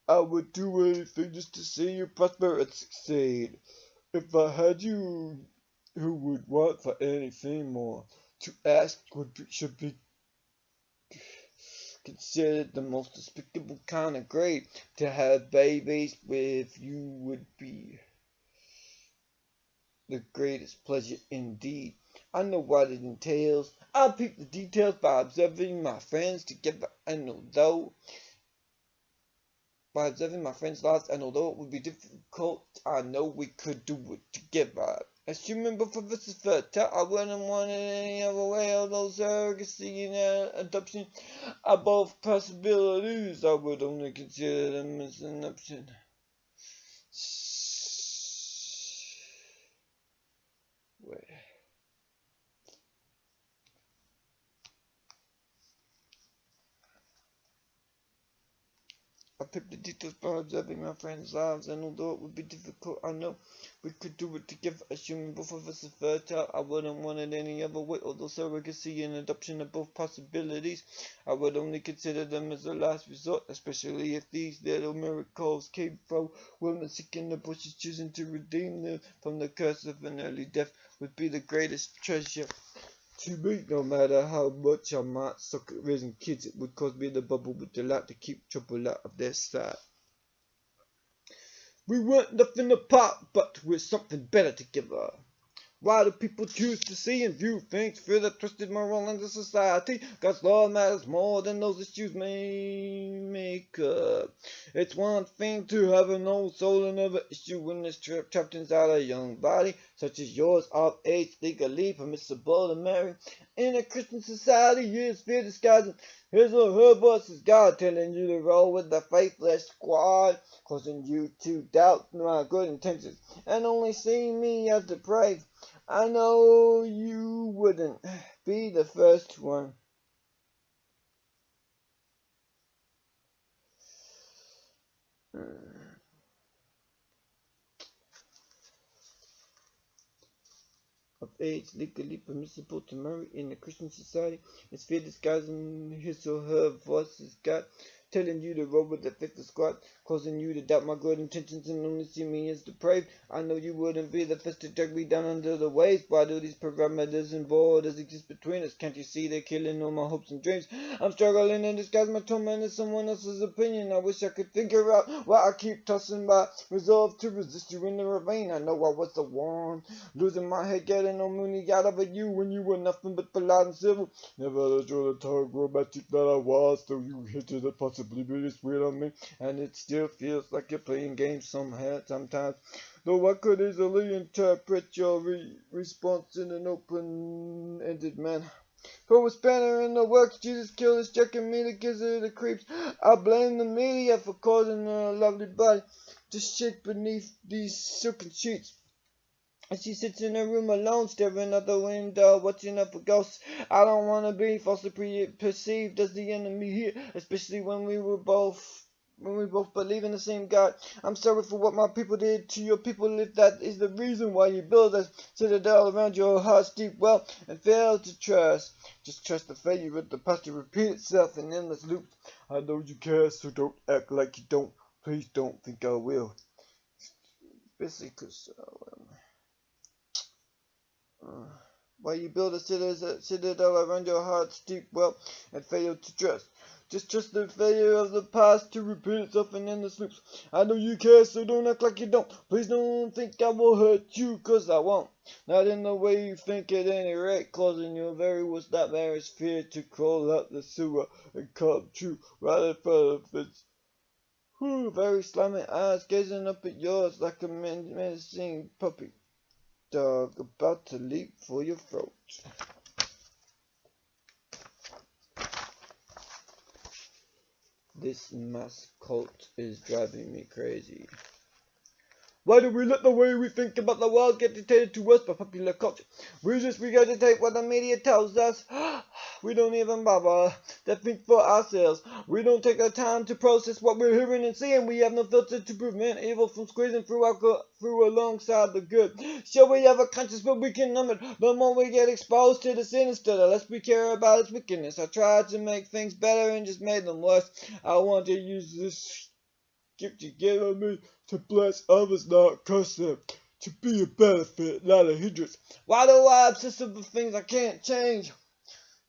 I would do anything just to see you prosper and succeed. If I had you, who would want for anything more? To ask should be considered the most despicable kind of grade. To have babies with you would be the greatest pleasure indeed. I know what it entails. I peep the details by observing my friends together, and although it would be difficult, I know we could do it together. As you remember for this is fertile, I wouldn't want it any other way. Although surrogacy and adoption are both possibilities, I would only consider them as an option. Wait. I picked the details by observing my friends' lives, and although it would be difficult, I know we could do it together. Assuming both of us are fertile, I wouldn't want it any other way. Although surrogacy and adoption are both possibilities, I would only consider them as a last resort, especially if these little miracles came from women sick in the bushes, choosing to redeem them from the curse of an early death would be the greatest treasure to me. No matter how much I might suck at raising kids, it would cause me to bubble with delight to keep trouble out of their sight. We weren't nothing apart, but we're something better together. Why do people choose to see and view things through the twisted moral lens of society? God's law matters more than those issues may make up. It's one thing to have an old soul, another issue when it's trapped inside a young body, such as yours, of age, legally permissible to marry. In a Christian society, is fear disguising his or her voice is God telling you to roll with the faithless squad, causing you to doubt my good intentions and only see me as depraved. I know you wouldn't be the first one. age, legally permissible to marry in a Christian society. It's fear disguising his or her voice is God, telling you to roll with the fifth squad, causing you to doubt my good intentions and only see me as depraved. I know you wouldn't be the first to drag me down under the waves. Why do these parameters and borders exist between us? Can't you see they're killing all my hopes and dreams? I'm struggling to disguise my torment as someone else's opinion. I wish I could figure out why I keep tossing my resolve to resist you in the ravine. I know I was the one, losing my head, getting no money out of you when you were nothing but polite and civil. Never the joy, the tug romantic that I was, so you hinted that possibly be sweet on me, and it still feels like you're playing games sometimes. Though I could easily interpret your response in an open-ended manner. Throw a spanner in the works, Jesus killed us, checking me to gives her the creeps. I blame the media for causing a lovely body to shake beneath these silken sheets. As she sits in her room alone, staring out the window, watching up for ghosts. I don't want to be falsely perceived as the enemy here, especially when we both believe in the same God. I'm sorry for what my people did to your people, if that is the reason why you build a citadel around your heart's deep well and fail to trust. Just trust the failure of the past to repeat itself in endless loops. I know you care, so don't act like you don't. Please don't think I will. Especially because why you build a citadel around your heart's deep well and fail to trust. Just trust the failure of the past to repeat itself in endless loops. I know you care, so don't act like you don't. Please don't think I will hurt you, cause I won't. Not in the way you think at any rate, causing your very worst nightmares fear to crawl out the sewer and come true right in front of its very slimy eyes gazing up at yours like a menacing puppy dog about to leap for your throat. This mass cult is driving me crazy. Why do we let the way we think about the world get dictated to us by popular culture? We just regurgitate what the media tells us. We don't even bother to think for ourselves. We don't take our time to process what we're hearing and seeing. We have no filter to prevent evil from squeezing through alongside the good. Sure, we have a conscience, but we can numb it. The more we get exposed to the sinister, the less we care about its wickedness. I tried to make things better and just made them worse. I want to use this gift you gave me to bless others, not curse them. To be a benefit, not a hindrance. Why do I obsess over things I can't change?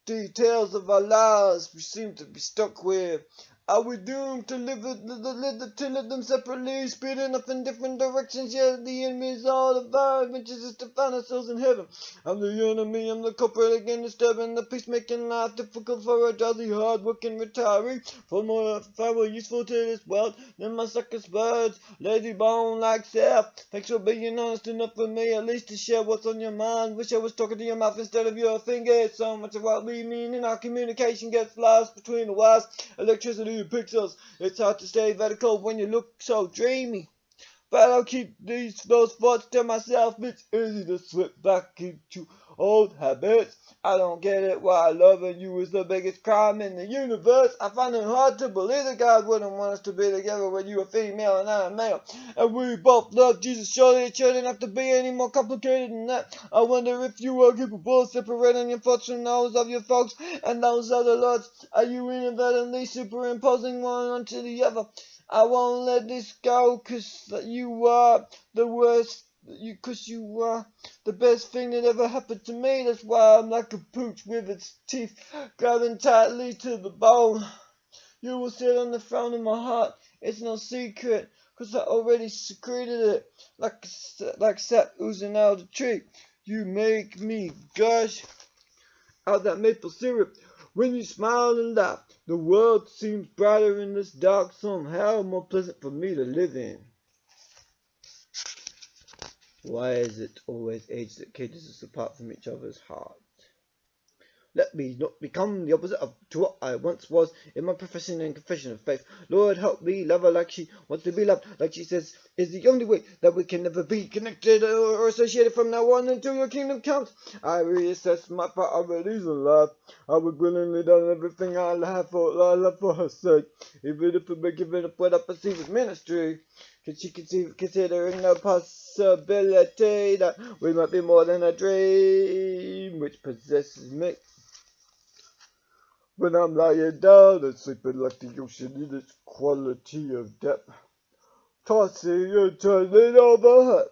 Details of our lives we seem to be stuck with. Are we doomed to live them separately, speeding up in different directions? Yeah, the enemy is all of our adventures is to find ourselves in heaven. I'm the enemy, I'm the culprit again, disturbing the peace-making life difficult for a drowsy, hard-working retiree. For more far useful to this world than my sucker's words, lazy bone like self. Thanks for being honest enough with me, at least to share what's on your mind. Wish I was talking to your mouth instead of your finger. So much of what we mean in our communication gets lost between the wires. Electricity pixels. It's hard to stay vertical when you look so dreamy. But I'll keep those thoughts to myself. It's easy to slip back into old habits. I don't get it why loving you is the biggest crime in the universe. I find it hard to believe that God wouldn't want us to be together when you are female and I'm a male. And we both love Jesus. Surely it shouldn't have to be any more complicated than that. I wonder if you are capable of separating your thoughts from those of your folks and those of the Lord's. Are you inadvertently superimposing one onto the other? I won't let this go, cause you are the worst. Cause you are the best thing that ever happened to me. That's why I'm like a pooch with its teeth grabbing tightly to the bone. You will sit on the throne of my heart. It's no secret, cause I already secreted it like sap oozing out of the tree. You make me gush out that maple syrup. When you smile and laugh, the world seems brighter in this dark, somehow more pleasant for me to live in. Why is it always age that cages us apart from each other's hearts? Let me not become the opposite to what I once was in my profession and confession of faith. Lord, help me love her like she wants to be loved, like she says is the only way that we can never be connected or associated from now on until your kingdom comes. I reassess my priorities in life. I would willingly done everything I love for her sake, even if it may give it up what I perceive as ministry. Cause she considering the possibility that we might be more than a dream which possesses me. When I'm lying down and sleeping like the ocean in its quality of depth, tossing and turning overhead,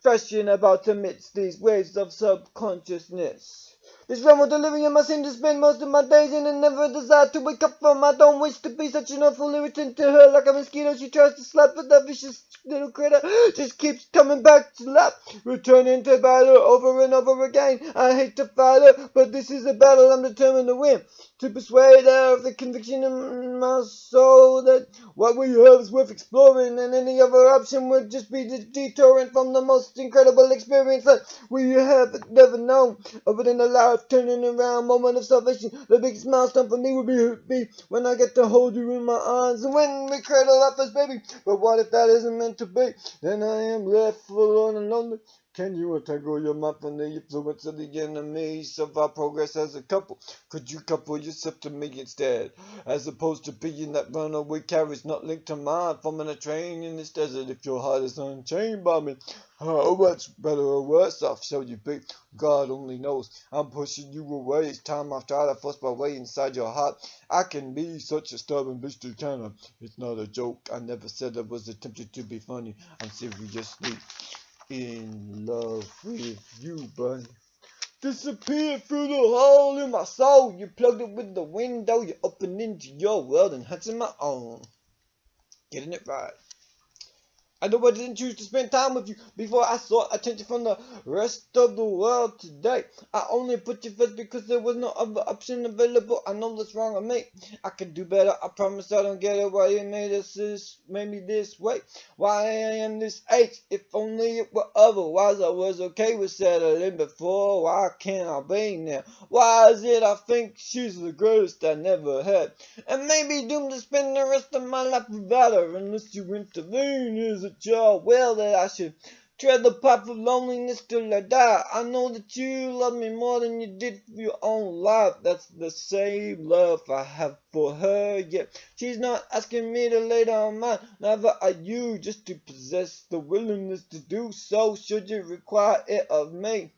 thrashing about amidst these waves of subconsciousness. This realm of delirium I seem to spend most of my days in and never desire to wake up from. I don't wish to be such an awful irritant to her. Like a mosquito she tries to slap, but that vicious little critter just keeps coming back to lap, returning to battle over and over again. I hate to fight her, but this is a battle I'm determined to win. To persuade her of the conviction in my soul that what we have is worth exploring, and any other option would just be deterrent from the most incredible experience that we have never known. Other than a life-turning around moment of salvation, the biggest milestone for me would be when I get to hold you in my arms and when we cradle up as baby. But what if that isn't meant to be? Then I am left forlorn and lonely. Can you untangle your mind from the influence of the enemies of our progress as a couple? Could you couple yourself to me instead? As opposed to being that runaway carriage not linked to mine, forming a train in this desert if your heart is unchained by me. How much better or worse off shall you be? God only knows. I'm pushing you away each time I try to force my way inside your heart. I can be such a stubborn beast you cannot. It's not a joke. I never said I was attempting to be funny. I'm seriously in love with you, bunny. Disappeared through the hole in my soul. You plugged it with the window. You opened into your world and hunting my own. Getting it right. I know I didn't choose to spend time with you before I sought attention from the rest of the world today. I only put you first because there was no other option available. I know that's wrong of me. I can do better. I promise I don't get it. Why you made me this way? Why I am this age? If only it were otherwise. I was okay with settling before. Why can't I be now? Why is it I think she's the greatest I never had? And maybe doomed to spend the rest of my life without her unless you intervene. Is it your will that I should tread the path of loneliness till I die? I know that you love me more than you did for your own life. That's the same love I have for her, yet she's not asking me to lay down mine. Neither are you, just to possess the willingness to do so should you require it of me.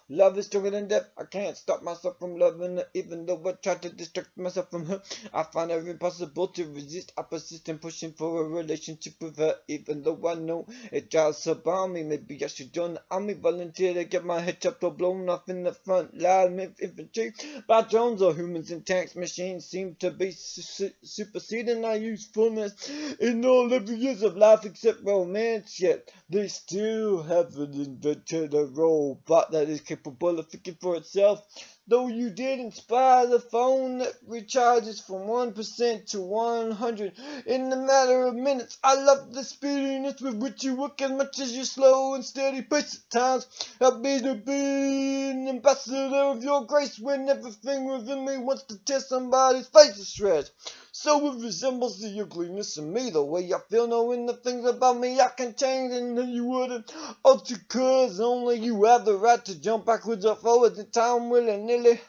Love is stronger than death. I can't stop myself from loving her, even though I try to distract myself from her. I find it impossible to resist. I persist in pushing for a relationship with her, even though I know it drives her by me. Maybe I should join the army, volunteer to get my head chopped or blown off in the front line of infantry by drones or humans and tanks. Machines seem to be superseding our usefulness in all areas of life except romance. Yet they still haven't invented a robot that is capable of thinking for itself. Though you did inspire the phone that recharges from 1% to 100 in a matter of minutes. I love the speediness with which you work as much as your slow and steady pace at times. Help me to be an ambassador of your grace when everything within me wants to tear somebody's face to shreds. So it resembles the ugliness in me, the way I feel knowing the things about me I can change and that you wouldn't alter, cause only you have the right to jump backwards or forwards in time willy-nilly.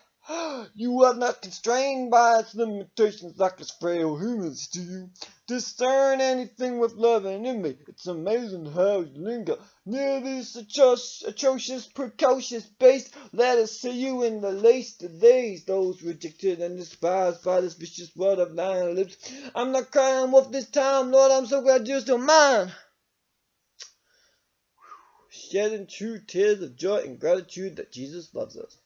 You are not constrained by its limitations like us frail humans. Do you discern anything with love and in me? It's amazing how you linger near this atrocious, precocious beast. Let us see you in the least of these, those rejected and despised by this vicious world of lying lips. I'm not crying wolf this time, Lord, I'm so glad you're still mine. Shedding true tears of joy and gratitude that Jesus loves us.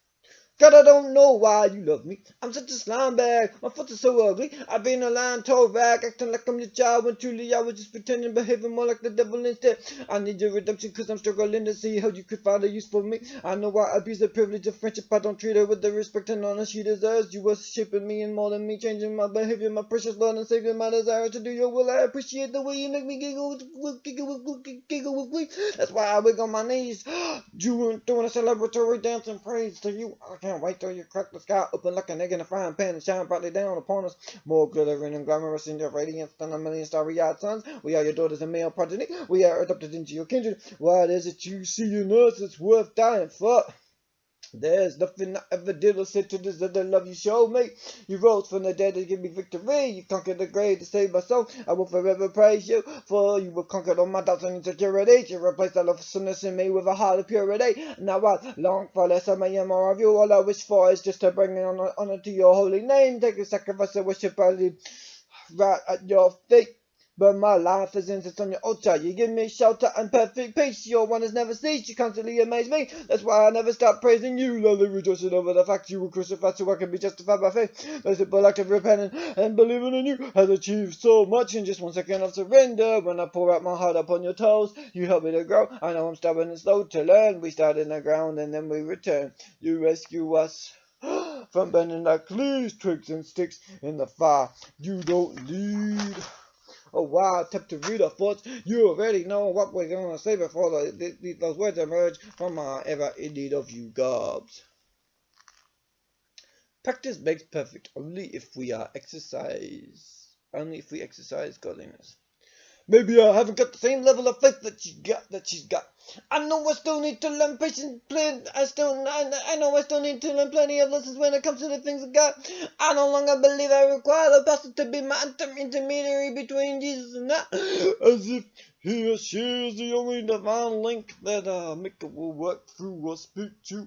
God, I don't know why you love me. I'm such a slime bag. My foot is so ugly. I've been a lying toe rag, acting like I'm your child when truly I was just pretending, behaving more like the devil instead. I need your redemption cause I'm struggling to see how you could find a use for me. I know I abuse the privilege of friendship. I don't treat her with the respect and honor she deserves. You were shaping me and molding me, changing my behavior, my precious Lord and Savior, my desire to do your will. I appreciate the way you make me giggle with glee. That's why I wig on my knees. Doing a celebratory dance and praise to you. I can't wait till you crack the sky open like an egg in a frying pan and shine brightly down upon us. More glittering and glamorous in your radiance than a million starry-eyed suns. We are your daughters and male progeny. We are adopted into your kindred. What is it you see in us that's worth dying for? There's nothing I ever did or said to deserve the love you showed me. You rose from the dead to give me victory. You conquered the grave to save my soul. I will forever praise you, for you were conquered all my doubts and insecurities. You replaced all of sinless in me with a heart of purity. Now I long for less of me and more of you. All I wish for is just to bring honor to your holy name. Take a sacrifice of worship, I leave right at your feet. But my life is insist on your altar. You give me shelter and perfect peace. Your wonders never cease. You constantly amaze me. That's why I never stop praising you. Lowly rejoicing over the fact you were crucified so I can be justified by faith. The simple act of repenting and believing in you has achieved so much in just 1 second of surrender. When I pour out my heart upon your toes, you help me to grow. I know I'm stubborn and slow to learn. We start in the ground and then we return. You rescue us from burning like leaves, twigs and sticks in the fire. You don't lead. Oh wow, tip to read our thoughts. You already know what we're going to say before those words emerge from our ever in need of you gobs. Practice makes perfect only if we exercise godliness. Maybe I haven't got the same level of faith that she's got. I know I still need to learn patience. I know I still need to learn plenty of lessons when it comes to the things of God. I no longer believe I require the pastor to be my intermediary between Jesus and I. As if he or she is the only divine link that Mika will work through or speak to.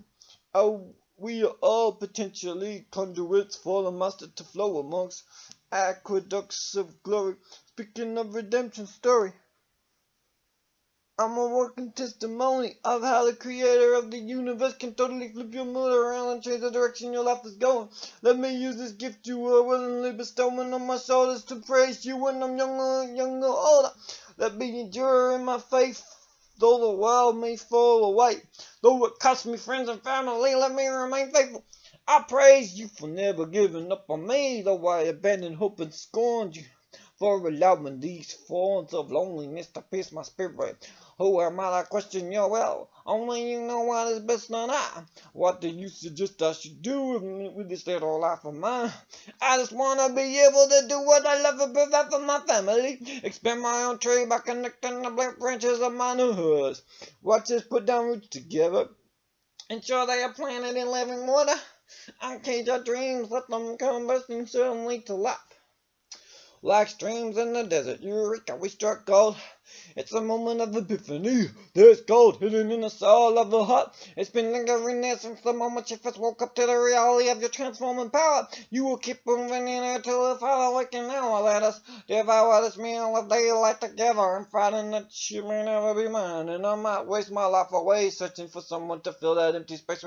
We are all potentially conduits for the master to flow amongst aqueducts of glory. Speaking of redemption story, I'm a working testimony of how the creator of the universe can totally flip your mood around and change the direction your life is going. Let me use this gift you are willingly bestowing on my shoulders to praise you when I'm younger, older. Let me endure in my faith, though the world may fall away. Though it costs me friends and family, let me remain faithful. I praise you for never giving up on me, though I abandoned hope and scorned you. For allowing these forms of loneliness to pierce my spirit. Who am I to question your will? Only you know what is best, not I. What do you suggest I should do with this little life of mine? I just want to be able to do what I love and provide for my family. Expand my own tree by connecting the black branches of my new hoods. Watch us put down roots together. Ensure they are planted in living water. Uncage our dreams, let them come bursting suddenly to life. Like streams in the desert, Eureka, we struck gold. It's a moment of epiphany. There's gold hidden in the soul of the heart. It's been lingering there since the moment you first woke up to the reality of your transforming power. You will keep moving in there till the Father waking now. Let us devour this meal of daylight together and fighting that she may never be mine. And I might waste my life away searching for someone to fill that empty space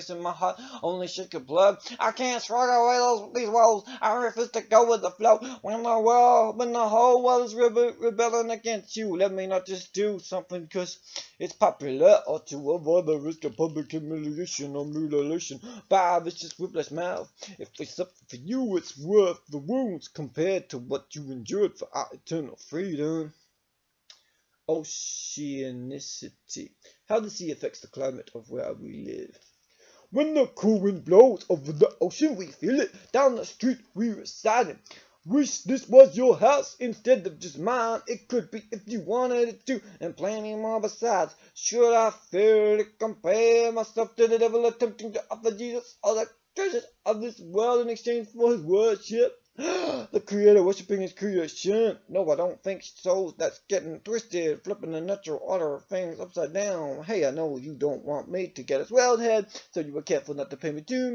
in my heart. Only she could plug. I can't shrug away these walls. I refuse to go with the flow. When the whole world is rebelling against you, let me not just do something because it's popular or to avoid the risk of public humiliation or mutilation by a vicious whiplash mouth. If we suffer for you, it's worth the wounds compared to what you endured for our eternal freedom. Oceanicity. How the sea affects the climate of where we live. When the cool wind blows over the ocean, we feel it. Down the street, we reside. Wish this was your house instead of just mine. It could be if you wanted it to, and plenty more besides. Should I fairly compare myself to the devil attempting to offer Jesus all the treasures of this world in exchange for his worship? The creator worshipping his creation. No, I don't think so. That's getting twisted, flipping the natural order of things upside down. Hey, I know you don't want me to get a swelled head, so you were careful not to pay me too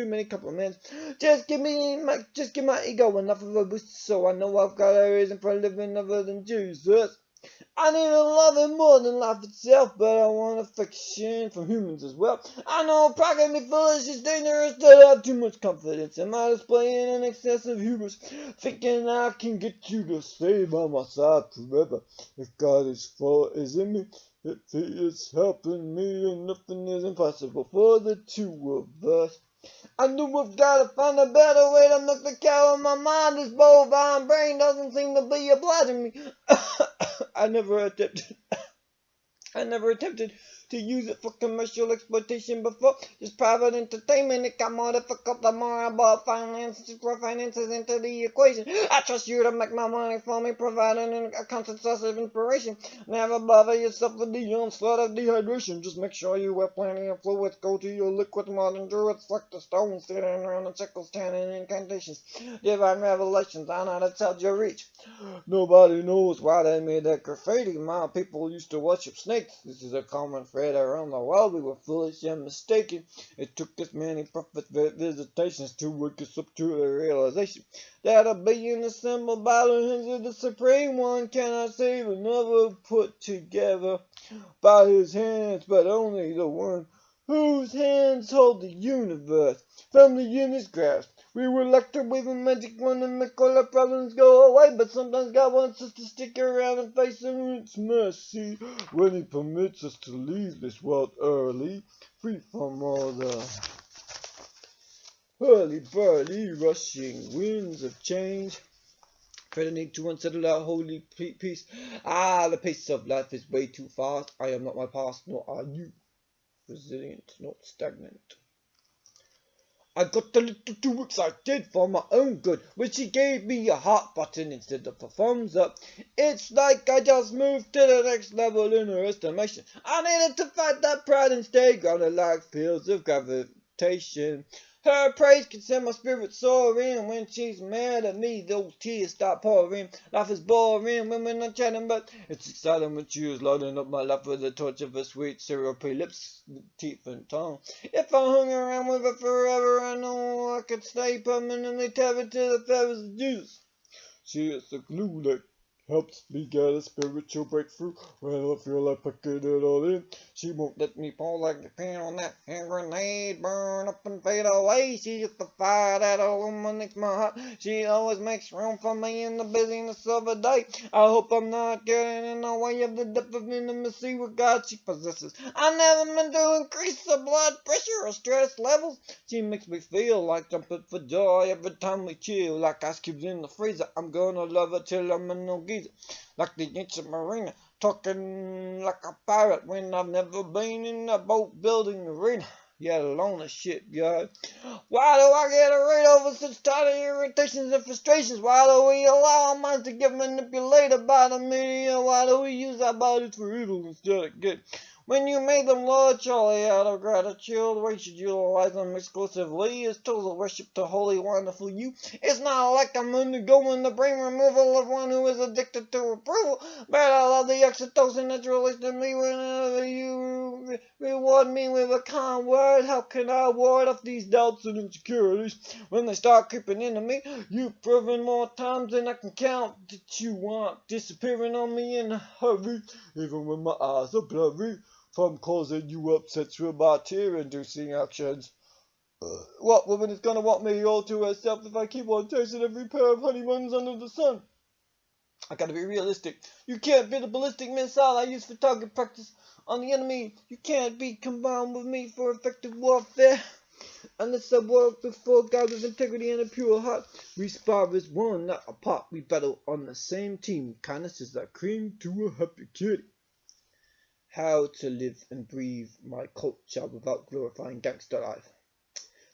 many compliments. Just give my ego enough of a boost so I know I've got a reason for living other than Jesus. I need a loving more than life itself, but I want affection from humans as well. I know pride can be foolish, it's dangerous to have too much confidence. Am I displaying an excessive hubris, thinking I can get you to stay by my side forever? If God is in me, if he is helping me, then nothing is impossible for the two of us. I knew I've got to find a better way to milk the cow in my mind. This bovine brain doesn't seem to be obliging me. I never attempted to use it for commercial exploitation before. Just private entertainment, it got more difficult the more I brought finances into the equation. I trust you to make my money for me, providing a constant source of inspiration. Never bother yourself with the onslaught of dehydration. Just make sure you have plenty of fluids. Go to your liquid modern druids like the stones sitting around the circles, chanting incantations. Divine revelations on how to tell your reach. Nobody knows why they made that graffiti. My people used to worship snakes. This is a common thread around the world. We were foolish and mistaken. It took us many prophet visitations to wake us up to the realization that a being assembled by the hands of the Supreme One cannot save another put together by his hands, but only the one whose hands hold the universe firmly in his grasp. We were like to wave a magic wand and make all our problems go away, but sometimes God wants us to stick around and face Him in His mercy when He permits us to leave this world early, free from all the hurly-burly rushing winds of change. Pray the need to unsettle our holy peace. The pace of life is way too fast. I am not my past, nor are you. Resilient, not stagnant. I got a little too excited for my own good, when she gave me a heart button instead of a thumbs up. It's like I just moved to the next level in her estimation. I needed to fight that pride and stay grounded like fields of gravitation. Her praise can send my spirit soaring. When she's mad at me, those tears start pouring. Life is boring when we're not chatting, but it's exciting when she is lighting up my life with the torch of her sweet syrupy lips, teeth and tongue. If I hung around with her forever, I know I could stay permanently tethered to the feathers of Jesus. She is the glue that helps me get a spiritual breakthrough when I feel like packing it all in. She won't let me fall like the pin on that hand grenade, burn up and fade away. She is the fire that illuminates my heart. She always makes room for me in the busyness of a day. I hope I'm not getting in the way of the depth of intimacy with God she possesses. I never meant to increase the blood pressure or stress levels. She makes me feel like jumping for joy every time we chill, like ice cubes in the freezer. I'm gonna love her till I'm in no geezer, like the ancient marina, talking like a pirate when I've never been in a boat building arena, yet alone a shipyard. Why do I get rid over such tiny irritations and frustrations? Why do we allow our minds to get manipulated by the media? Why do we use our bodies for evil instead of good? When you made them Lord Charlie out of gratitude, why should you utilize them exclusively? It's total worship to holy, wonderful you. It's not like I'm undergoing the brain removal of one who is addicted to approval, but I love the oxytocin that's released in me whenever you reward me with a kind word. How can I ward off these doubts and insecurities when they start creeping into me? You've proven more times than I can count that you aren't disappearing on me in a hurry, even when my eyes are blurry from causing you upsets with my tear-inducing actions. What woman is gonna want me all to herself if I keep on tasting every pair of honeymoons under the sun? I gotta be realistic. You can't be the ballistic missile I use for target practice on the enemy. You can't be combined with me for effective warfare. Unless I walk before God with integrity and a pure heart. We spar as one, not apart. We battle on the same team. Kindness is like cream to a happy kitty. How to live and breathe my culture without glorifying gangster life.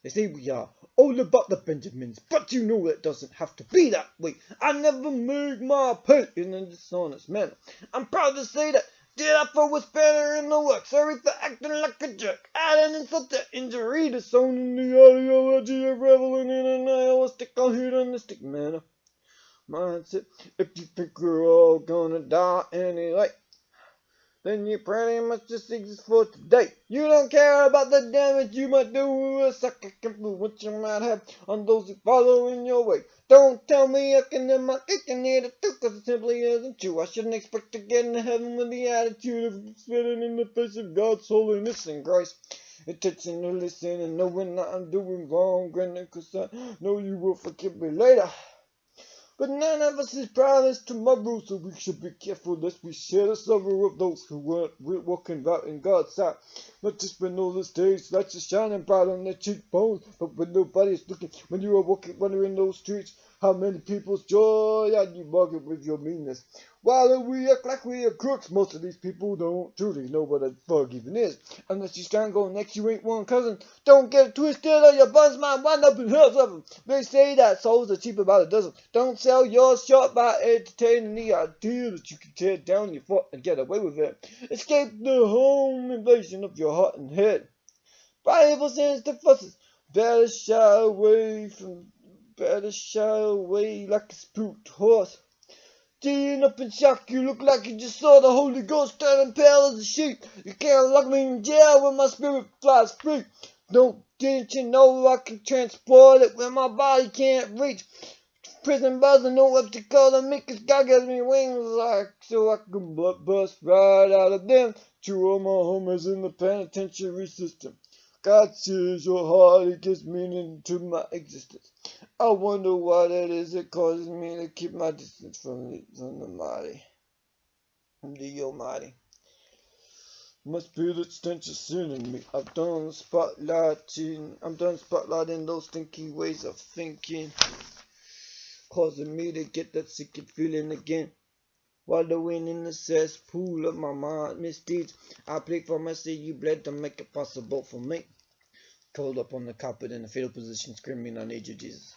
They say we are all about the Benjamins, but you know it doesn't have to be that way. I never made my pay in a dishonest manner. I'm proud to say that did I throw a spanner in the works? Sorry for acting like a jerk. Add an insult to injury, disowning the ideology of reveling in a nihilistic or hedonistic manner. Mindset, if you think we're all gonna die anyway, then you pretty much just exist for today. You don't care about the damage you might do, a psychic influence you might have on those who follow in your way. Don't tell me I can do my cake and eat it too, cause it simply isn't true. I shouldn't expect to get into heaven with the attitude of spitting in the face of God's holiness and grace. Intention to listen and knowing that I'm doing wrong, granted, cause I know you will forgive me later. But none of us is promised tomorrow, so we should be careful lest we share the sorrow of those who weren't walking right in God's sight. Not just when all the stage lights are shining bright on their cheekbones, but when nobody's looking, when you are wandering those streets. How many people's joy are you mugging with your meanness? While we act like we are crooks, most of these people don't truly know what a fuck even is. Unless you strangle next, you ain't one cousin. Don't get it twisted or your buns might wind up in hell's heaven. They say that souls are cheap about a dozen. Don't sell yours short by entertaining the idea that you can tear down your foot and get away with it. Escape the home invasion of your heart and head. Bible sends the fusses. Better shy away like a spooked horse. Teeing up in shock, you look like you just saw the Holy Ghost turning pale as a sheep. You can't lock me in jail when my spirit flies free. Didn't you know I can transport it when my body can't reach? Prison bars are no obstacle to me, 'cause God gives me wings so I can bust right out of them. To all my homies in the penitentiary system. God sees your heart, it gives meaning to my existence. I wonder what it is that causes me to keep my distance from the mighty, from the Almighty. Must be the stench of sin in me. I'm done spotlighting those stinky ways of thinking, causing me to get that sick feeling again. Wallowing in the cesspool of my mind misdeeds, I plead for mercy, you bled to make it possible for me. Curled up on the carpet in a fetal position, screaming, I need you, Jesus.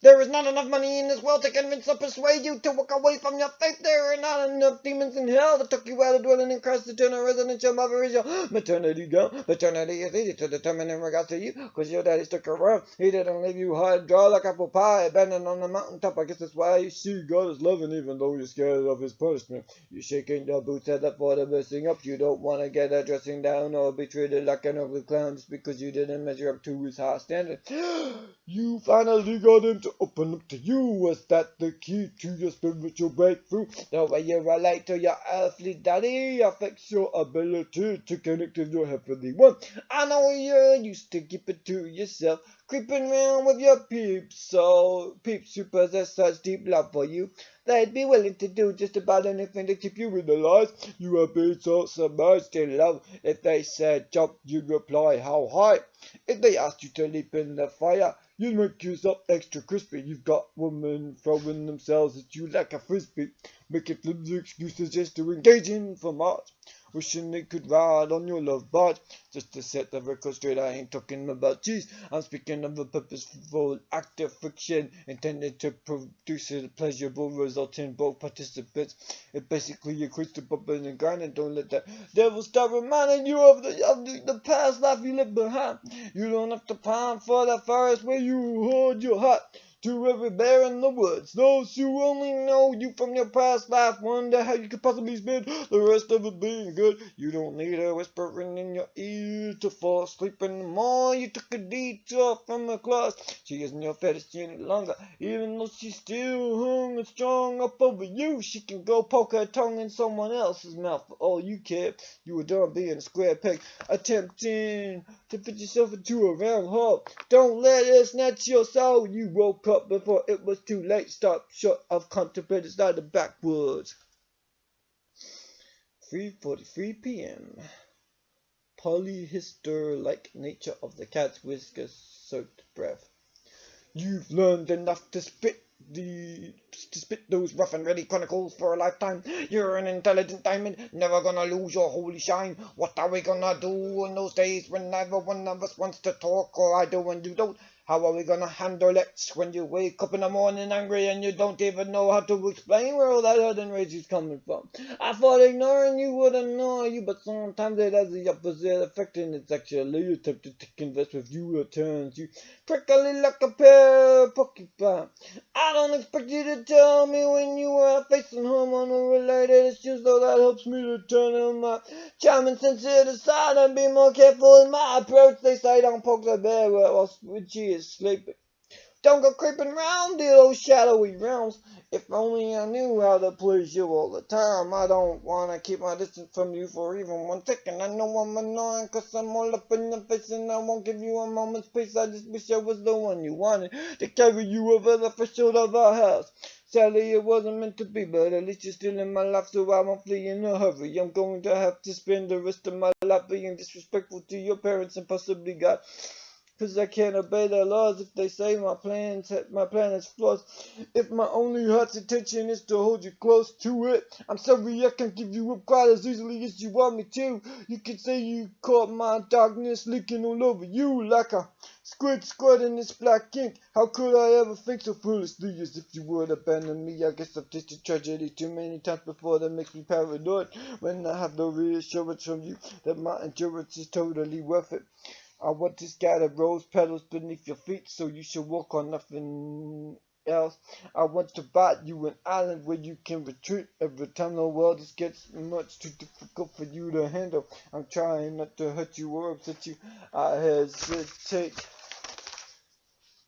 There is not enough money in this world to convince or persuade you to walk away from your faith. There are not enough demons in hell that took you out of dwelling in Christ. Eternal residential mother is your maternity gown. Paternity is easy to determine in regards to you, 'cause your daddy stuck around. He didn't leave you high and dry like apple pie, abandoned on the mountaintop. I guess that's why you see God is loving, even though you're scared of his punishment. You're shaking your boots at the thought of messing up. You don't want to get a dressing down or be treated like an ugly clown just because you didn't measure up to his high standard. You finally got him to open up to you. Was that the key to your spiritual breakthrough? The way you relate to your earthly daddy affects your ability to connect with your heavenly one. I know you're used to keep it to yourself, creeping around with your peeps, so peeps who possess such deep love for you, they'd be willing to do just about anything to keep you in the lies. You have been so submerged in love. If they said jump, you'd reply how high. If they asked you to leap in the fire, you'd make yourself extra crispy. You've got women throwing themselves at you like a frisbee, making flimsy excuses just to engage in for March. Wishing they could ride on your love barge. Just to set the record straight, I ain't talking about cheese. I'm speaking of a purposeful act of friction intended to produce a pleasurable result in both participants. It basically equates to bumping and grinding. Don't let that devil start reminding you of the past life you left behind. You don't have to pine for the forest where you hold your heart. To every bear in the woods, those who only know you from your past life wonder how you could possibly spend the rest of it being good. You don't need her whispering in your ear to fall asleep anymore. You took a detour from her class. She isn't your fetish any longer, even though she's still hung and strong up over you. She can go poke her tongue in someone else's mouth for all you care. You were done being a square peg, attempting to fit yourself into a round hole. Don't let it snatch your soul. You woke up before it was too late. Stop short of contemplating sliding backwards. 3:43 p.m. Polyhister-like nature of the cat's whisker-soaked breath. You've learned enough to spit those rough and ready chronicles for a lifetime. You're an intelligent diamond, never gonna lose your holy shine. What are we gonna do in those days when neither one of us wants to talk, or I do and you don't? How are we gonna handle it when you wake up in the morning angry and you don't even know how to explain where all that hurt and rage is coming from? I thought ignoring you would annoy you, but sometimes it has the opposite effect, and it's actually attempted to converse with you. It turns you prickly like a pair of porcupine. I don't expect you to tell me when you are facing hormonal-related issues, though that helps me to turn on my charming sense aside and be more careful in my approach. They say don't poke the bear while she is sleeping. Don't go creeping round those shadowy realms. If only I knew how to please you all the time. I don't want to keep my distance from you for even 1 second. I know I'm annoying 'cause I'm all up in your face and I won't give you a moment's peace. I just wish I was the one you wanted to carry you over the threshold of our house. Sadly, it wasn't meant to be, but at least you're still in my life, so I won't flee in a hurry. I'm going to have to spend the rest of my life being disrespectful to your parents and possibly God. 'Cause I can't obey their laws if they say my plan is flaws. If my only heart's intention is to hold you close to it, I'm sorry I can't give you up quite as easily as you want me to. You can say you caught my darkness leaking all over you like a squirt in this black ink. How could I ever think so foolishly as if you would abandon me? I guess I've tasted tragedy too many times before that makes me paranoid. When I have no reassurance from you that my endurance is totally worth it. I want to scatter rose petals beneath your feet so you should walk on nothing else. I want to bite you an island where you can retreat every time the world just gets much too difficult for you to handle. I'm trying not to hurt you or upset you. I hesitate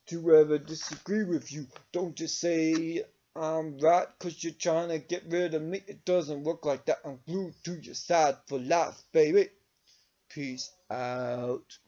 to ever disagree with you. Don't just say I'm right 'cause you're trying to get rid of me. It doesn't work like that. I'm glued to your side for life, baby. Peace out.